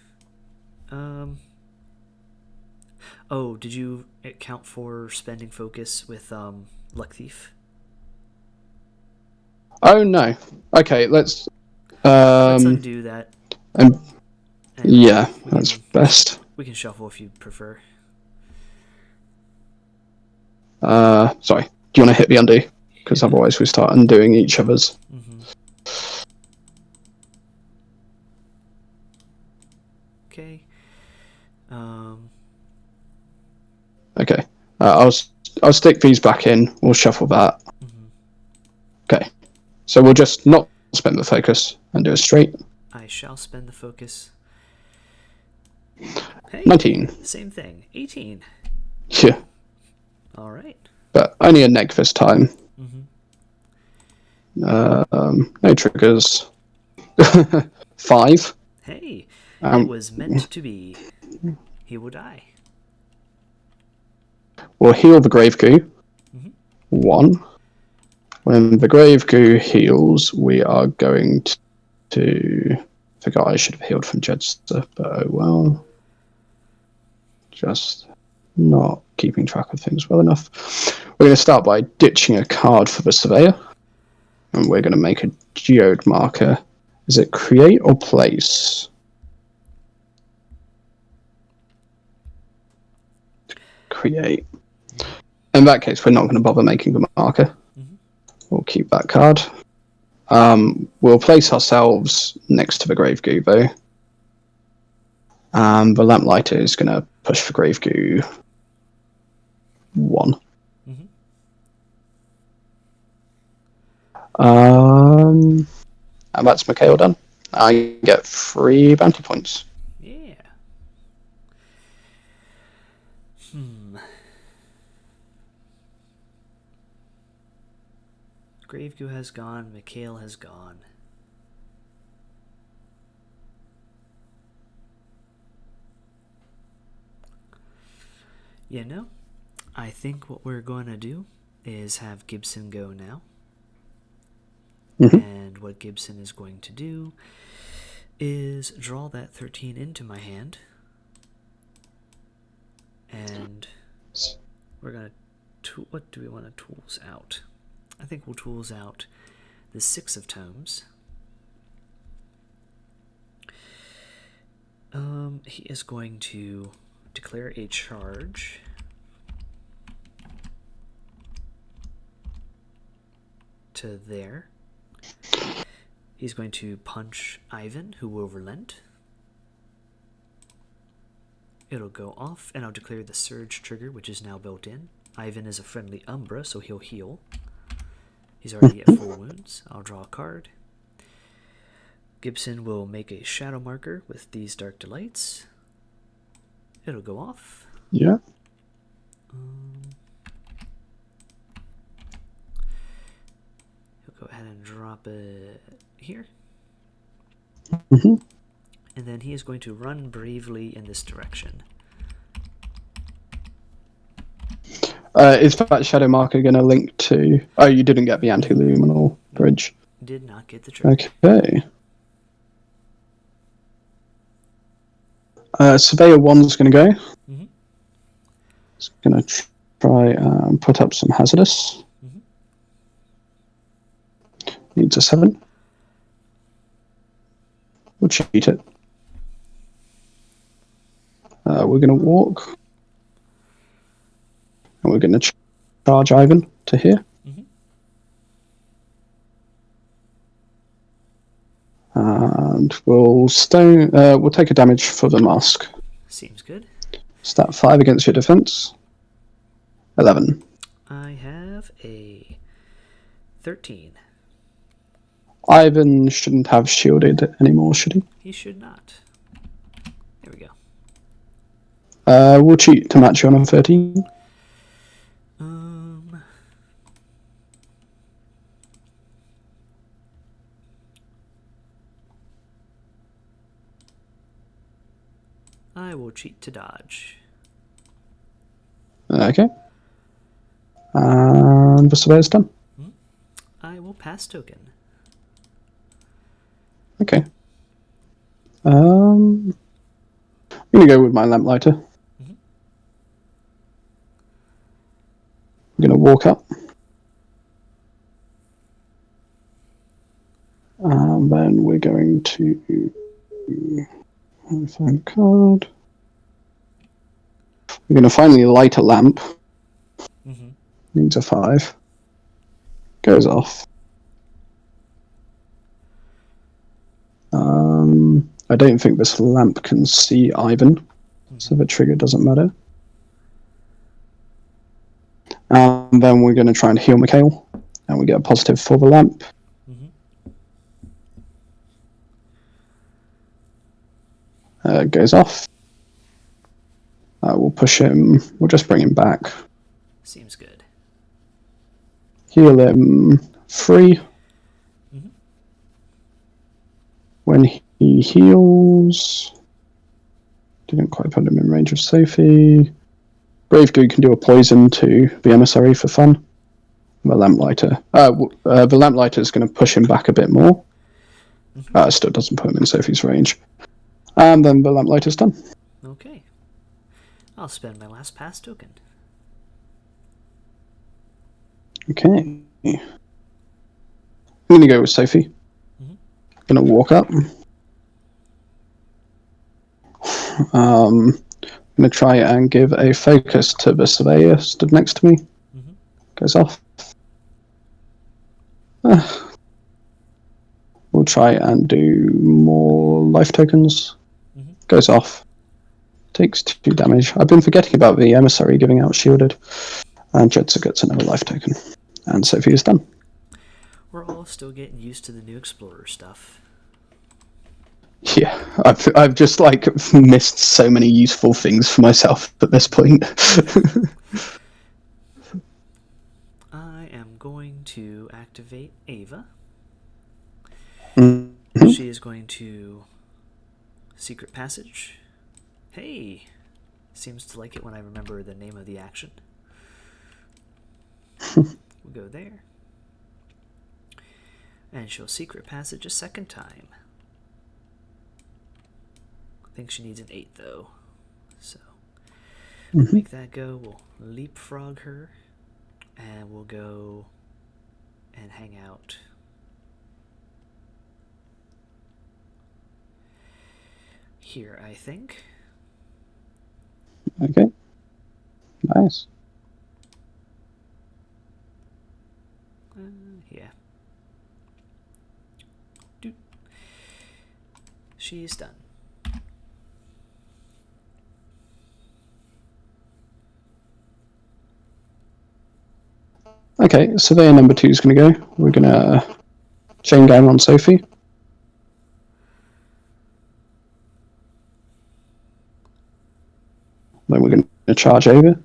Oh, did you account for spending focus with Luck Thief? Oh no. Okay, let's undo that. And And yeah, that's best. We can shuffle if you prefer. Sorry. Do you want to hit the undo? Because otherwise we start undoing each other's. Mm-hmm. Okay. Okay. I'll stick these back in. We'll shuffle that. Mm-hmm. Okay. So we'll just not spend the focus and do a straight. I shall spend the focus. Hey, 19. Same thing. 18. Yeah. All right. But only a neg this time. Mm-hmm. No triggers. 5. Hey, it was meant to be. He will die. We'll heal the Grave Goo. Mm-hmm. 1. When the Grave Goo heals, we are going to... Forgot I should have healed from Jedza, but oh well. Just not keeping track of things well enough. We're going to start by ditching a card for the Surveyor. And we're going to make a geode marker. Is it create or place? Create. In that case, we're not going to bother making the marker. Mm-hmm. We'll keep that card. We'll place ourselves next to the Grave Goo, though. The Lamplighter is going to push for Grave Goo 1. Mm-hmm. And that's Mikhail done. I get 3 bounty points. Yeah. Gravegoo has gone. Mikhail has gone. You know, I think what we're going to do is have Gibson go now. Mm-hmm. And what Gibson is going to do is draw that 13 into my hand. And we're going to... What do we want to tools out? I think we'll tools out the 6 of tomes. He is going to declare a charge. To there. He's going to punch Ivan, who will relent. It'll go off, and I'll declare the surge trigger, which is now built in. Ivan is a friendly Umbra, so he'll heal. He's already at full wounds. I'll draw a card. Gibson will make a shadow marker with these Dark Delights. It'll go off. Yeah. He'll go ahead and drop it here. Mm-hmm. And then he is going to run bravely in this direction. Is that shadow marker going to link to... Oh, you didn't get the anti-luminal bridge. Did not get the trigger. Okay. Surveyor 1's going to go. Mm-hmm. It's going to try and put up some hazardous. Mm-hmm. Needs a 7. We'll cheat it. We're going to walk. And we're going to charge Ivan to here. Mm-hmm. And we'll we'll take a damage for the mask. Seems good. Stat 5 against your defense. 11. I have a 13. Ivan shouldn't have shielded anymore, should he? He should not. There we go. We'll cheat to match you on a 13. I will cheat to dodge. Okay. And the surveyor's done. I will pass token. Okay. I'm going to go with my Lamplighter. Mm-hmm. walk up. And then we're going to find a card. We're going to finally light a lamp. Mm-hmm. Needs a 5. Goes off. I don't think this lamp can see Ivan, so the trigger doesn't matter. And then we're going to try and heal Mikhail, and we get a positive for the lamp. Goes off. We'll push him. We'll just bring him back. Seems good. Heal him 3. Mm-hmm. When he heals, didn't quite put him in range of Sophie. Brave Goo can do a poison to the emissary for fun. The Lamplighter. The Lamplighter is going to push him back a bit more. Still doesn't put him in Sophie's range. And then the Lamplighter's done. Okay. I'll spend my last pass token. Okay. I'm going to go with Sophie. Going to walk up. I'm going to try and give a focus to the Surveyor stood next to me. Goes off. We'll try and do more life tokens. Goes off. Takes 2 damage. I've been forgetting about the Emissary giving out shielded. And Jedza gets another life token. And Sophie is done. We're all still getting used to the new Explorer stuff. Yeah, I've just like missed so many useful things for myself at this point. I am going to activate Eva. Mm-hmm. She is going to Secret Passage. Hey! Seems to like it when I remember the name of the action. We'll go there. And she'll Secret Passage a second time. I think she needs an 8 though. So we'll make that go. We'll leapfrog her. And we'll go and hang out here, I think. Okay. Nice. Yeah. Doot. She's done. Okay, Surveyor number 2 is going to go. We're going to chain gang on Sophie. Then we're going to charge over.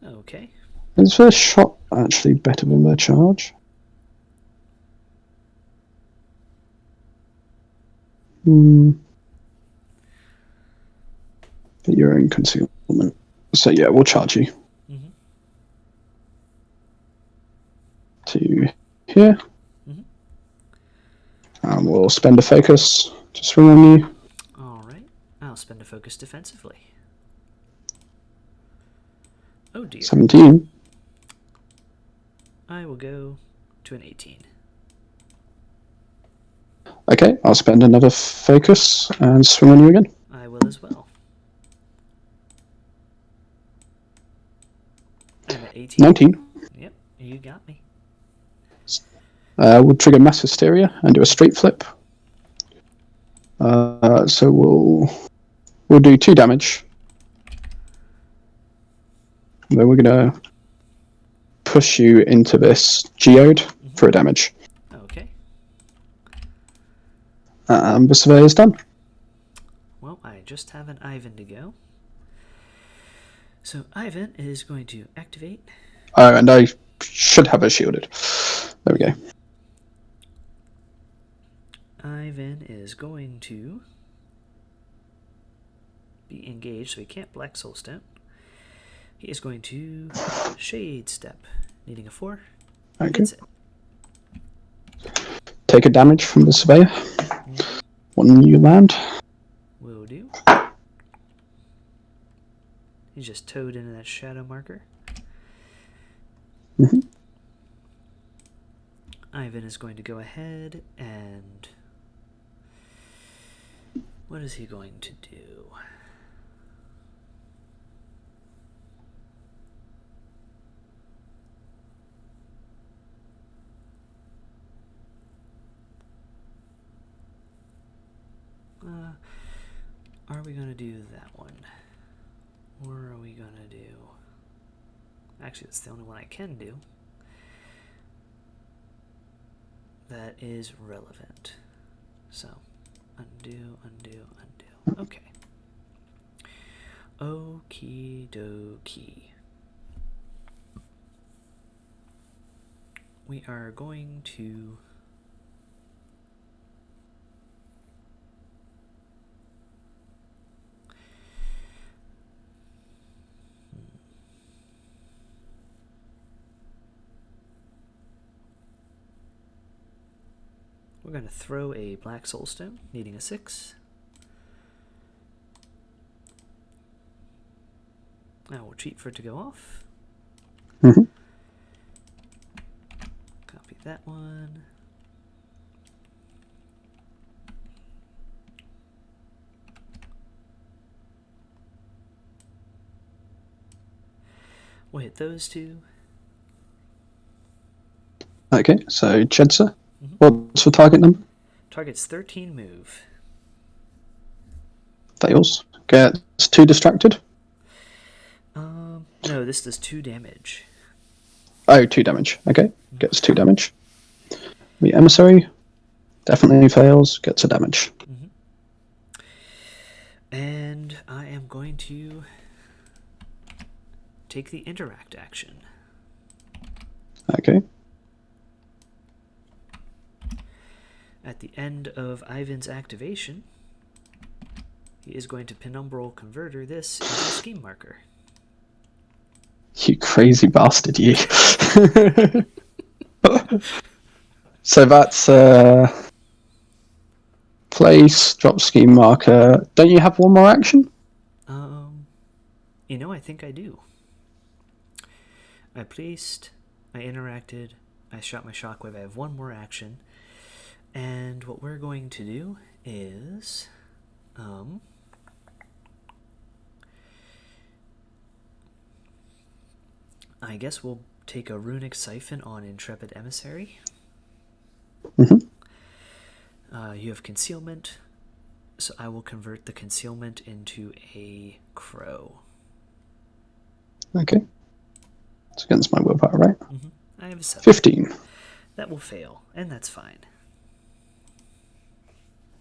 Okay. Is the shot actually better than the charge? But you're in concealment. So yeah, we'll charge you. To here. And we'll spend a focus to swing on you. Alright. I'll spend a focus defensively. Oh dear. 17. I will go to an 18. Okay, I'll spend another focus and swing on you again. I will as well. And an 18. 19. Yep, you got me. We'll trigger Mass Hysteria and do a straight flip. So we'll do 2 damage. And then we're going to push you into this geode for a damage. Okay. The Surveyor's done. Well, I just have an Ivan to go. So Ivan is going to activate. Oh, and I should have her shielded. There we go. Ivan is going to be engaged, so he can't Black Soulstone. He is going to Shade Step, needing a 4. Okay. Gets it. Take a damage from the Surveyor. 1 new land. Will do. He's just towed into that shadow marker. Ivan is going to go ahead and... what is he going to do? Are we going to do that one? Or are we going to do... actually, that's the only one I can do. That is relevant. So, undo, undo, undo. Okay. Okie dokie. We are going to... we're going to throw a black soulstone, needing a 6. Now we'll cheat for it to go off. Mm-hmm. Copy that one. We'll hit those two. Okay, so Jedza. What's the target number? Target's 13 move. Fails. Gets 2 distracted. No, this does 2 damage. Oh, 2 damage. Okay, gets 2 damage. The Emissary definitely fails, gets a damage. And I am going to take the interact action. Okay. At the end of Ivan's activation, he is going to penumbral converter this into a scheme marker. You crazy bastard, you. So that's place, drop scheme marker. Don't you have one more action? You know, I think I do. I placed, I interacted, I shot my shockwave. I have one more action. And what we're going to do is, I guess we'll take a Runic Siphon on Intrepid Emissary. You have concealment, so I will convert the concealment into a crow. Okay. It's against my willpower, right? I have a 7. 15. That will fail, and that's fine.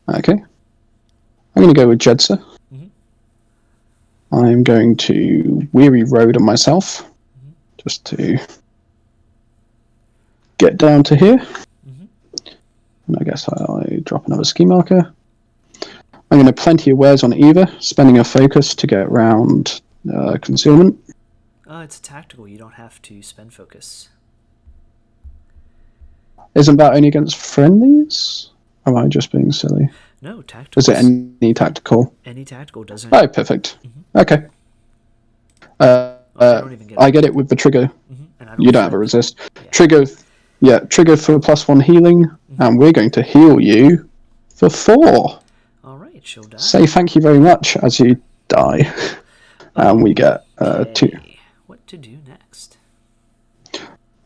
Okay. I'm going to go with Jedza. I'm going to Weary Road on myself, just to get down to here. And I guess I drop another ski marker. I'm going to Plenty of Wares on Eva, spending a focus to get around concealment. It's tactical. You don't have to spend focus. Isn't that only against friendlies? Or am I just being silly? No, tactical. Is it any tactical? Any tactical doesn't... Oh, perfect. Okay. I get it with the trigger. And I You don't have a resist. Yeah. Trigger for +1 healing, and we're going to heal you for 4. Alright, she'll die. Say thank you very much as you die. And we get 2. What to do next?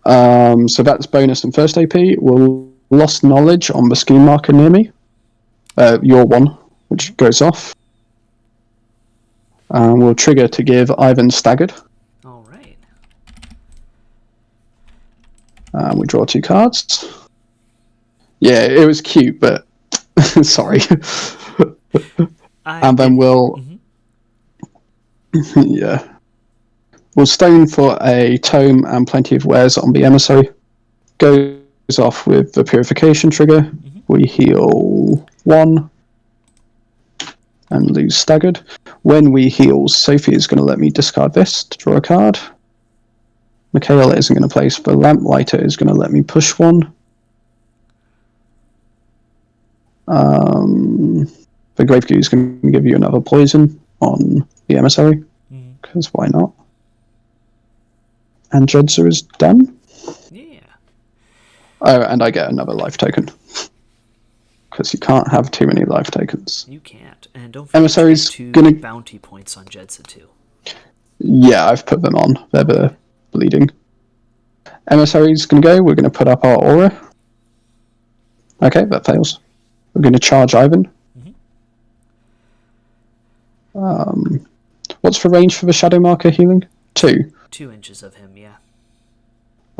So that's bonus and first AP. We'll lost knowledge on the scheme marker near me. Your one, which goes off. We'll trigger to give Ivan staggered. Alright. We draw 2 cards. Yeah, it was cute, but sorry. And then we'll yeah, we'll stone for a tome and Plenty of Wares on the Emissary. Goes off with the purification trigger. We heal 1 and lose staggered. When we heal, Sophie is going to let me discard this to draw a card. Mikhail isn't going to place. The Lamplighter is going to let me push 1. The Gravekey is going to give you another poison on the Emissary, because why not? And Jedza is done. Yeah. Oh, and I get another life token. Because you can't have too many life tokens. You can't. And don't forget Emissary's two gonna... bounty points on Jedza too. Yeah, I've put them on. They're bleeding. Emissary's going to go. We're going to put up our aura. Okay, that fails. We're going to charge Ivan. What's the range for the Shadow Marker healing? 2. 2 inches of him, yeah.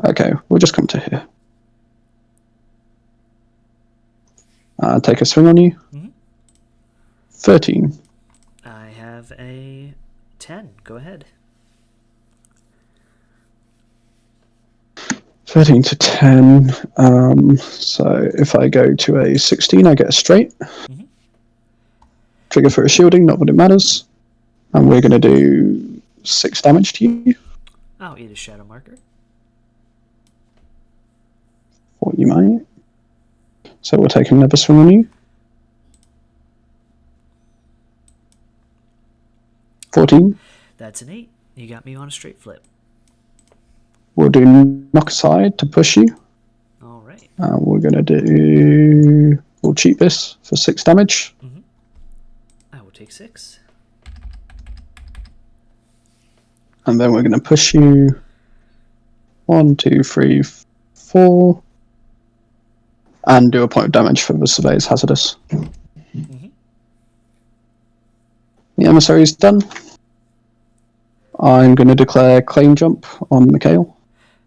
Okay, we'll just come to here. Take a swing on you. 13. I have a 10. Go ahead. 13 to 10. So if I go to a 16, I get a straight. Trigger for a shielding, not that it matters. And we're going to do 6 damage to you. I'll eat a Shadow Marker. What you might. So we'll take another swing on you. 14. That's an 8. You got me on a straight flip. We'll do knock aside to push you. Alright. We're going to do... We'll cheat this for 6 damage. I will take 6. And then we're going to push you 1, 2, 3, 4. And do a point of damage for the Surveyor's Hazardous. The Emissary's done. I'm going to declare Claim Jump on Mikhail.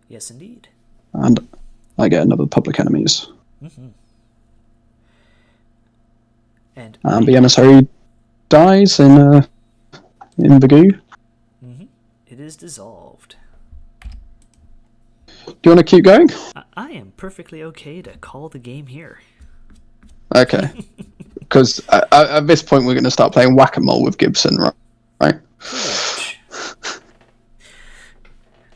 Yes, indeed. And I get another Public Enemies. And the Emissary dies in the goo. it is dissolved. Do you want to keep going? I am perfectly okay to call the game here. Okay. Because at this point we're going to start playing whack-a-mole with Gibson, right?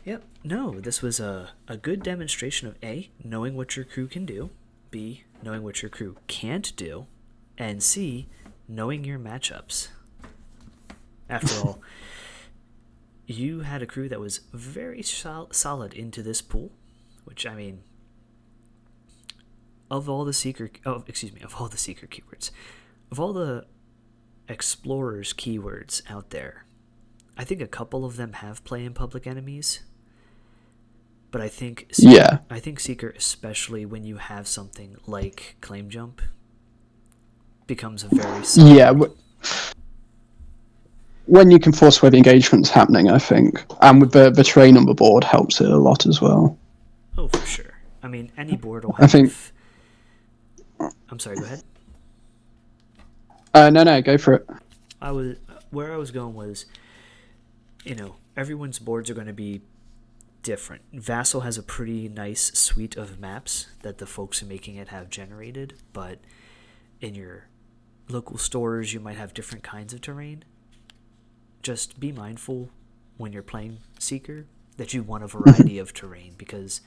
Yep. No, this was a good demonstration of A, knowing what your crew can do, B, knowing what your crew can't do, and C, knowing your matchups. After all, you had a crew that was very solid into this pool, which, I mean, of all the seeker keywords, of all the explorers keywords out there, I think a couple of them have play in Public Enemies, but I think Seeker, especially when you have something like Claim Jump, becomes a very solid... When you can force where the engagement's happening, I think. And with the terrain on the board helps it a lot as well. Oh, for sure. I mean, any board will have... I'm sorry, go ahead. No, go for it. Where I was going was, everyone's boards are going to be different. Vassal has a pretty nice suite of maps that the folks making it have generated, but in your local stores, you might have different kinds of terrain. Just be mindful when you're playing Seeker that you want a variety of terrain, because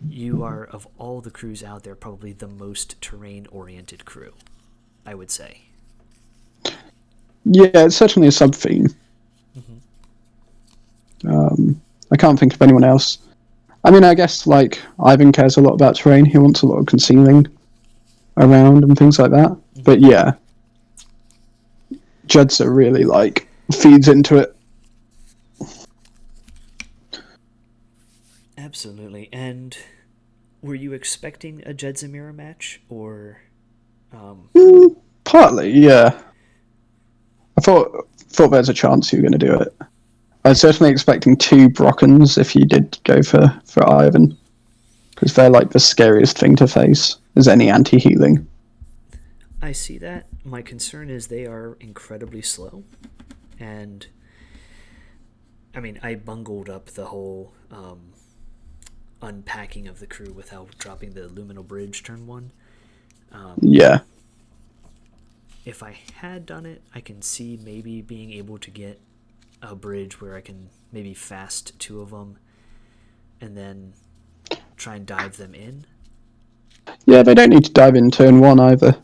you are, of all the crews out there, probably the most terrain-oriented crew, I would say. Yeah, it's certainly a sub-theme. I can't think of anyone else. I mean, I guess, Ivan cares a lot about terrain. He wants a lot of concealing around and things like that. But yeah, Jedza really, feeds into it. Absolutely. And were you expecting a Jedza mirror match, or... Partly, yeah. I thought there's a chance you were going to do it. I was certainly expecting 2 Brockens if you did go for Ivan, because they're the scariest thing to face as any anti-healing. I see that. My concern is they are incredibly slow, and I mean, I bungled up the whole unpacking of the crew without dropping the Luminal Bridge turn 1. Yeah. If I had done it, I can see maybe being able to get a bridge where I can maybe fast 2 of them and then try and dive them in. Yeah, they don't need to dive in turn 1 either.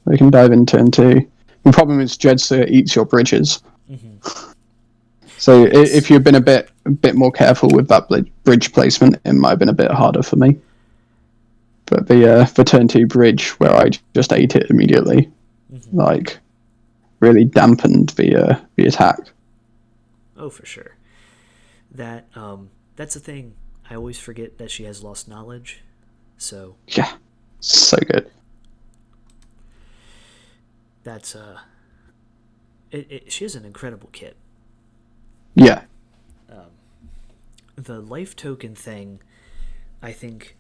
They can dive in turn 2. The problem is Jedza eats your bridges. So if you've been a bit more careful with that bridge placement, it might have been a bit harder for me. but the turn 2 bridge where I just ate it immediately, like, really dampened the attack. Oh, for sure. That that's the thing. I always forget that she has lost knowledge. So yeah, so good. That's she has an incredible kit. Yeah. The life token thing, I think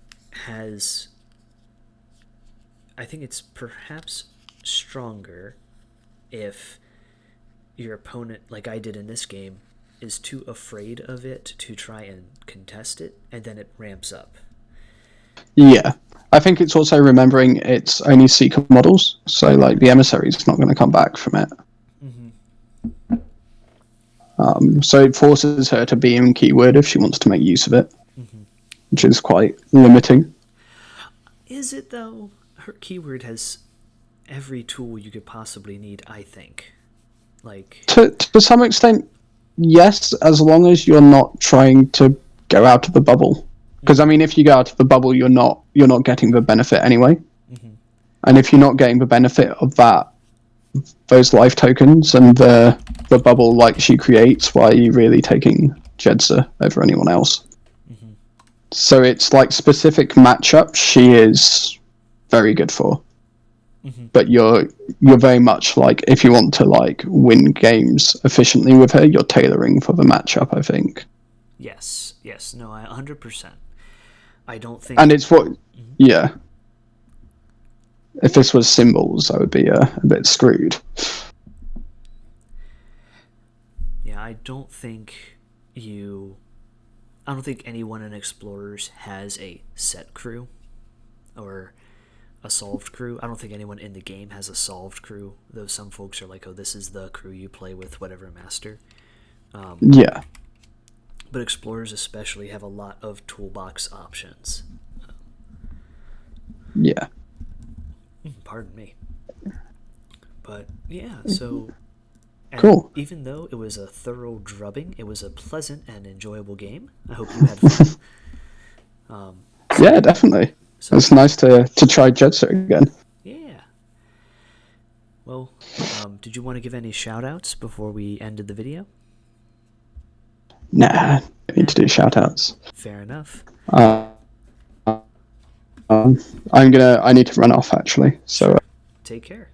it's perhaps stronger if your opponent, like I did in this game, is too afraid of it to try and contest it, and then it ramps up. Yeah. I think it's also remembering it's only Seeker models, so like the Emissary is not going to come back from it. So it forces her to be in keyword if she wants to make use of it, which is quite limiting. Is it, though? Her keyword has every tool you could possibly need, I think. Like, to some extent, yes, as long as you're not trying to go out of the bubble. Because I mean, if you go out of the bubble, you're not getting the benefit anyway. And if you're not getting the benefit of those life tokens and the bubble like she creates, why are you really taking Jedza over anyone else? So it's like specific matchup she is very good for. But you're very much like, if you want to like win games efficiently with her, you're tailoring for the matchup, I think. Yes, no, 100%. I don't think... And it's what... Yeah. If this was symbols, I would be a bit screwed. Yeah, I don't think anyone in Explorers has a set crew or a solved crew. I don't think anyone in the game has a solved crew, though some folks are like, oh, this is the crew you play with whatever master. Yeah. But Explorers especially have a lot of toolbox options. Yeah. Pardon me. But yeah, so... Cool. Even though it was a thorough drubbing, it was a pleasant and enjoyable game. I hope you had fun. Yeah, definitely. So, it's nice to try Jedza again. Yeah. Well, did you want to give any shout-outs before we ended the video? Nah, I need to do shout-outs. Fair enough. I need to run off, actually. So Take care.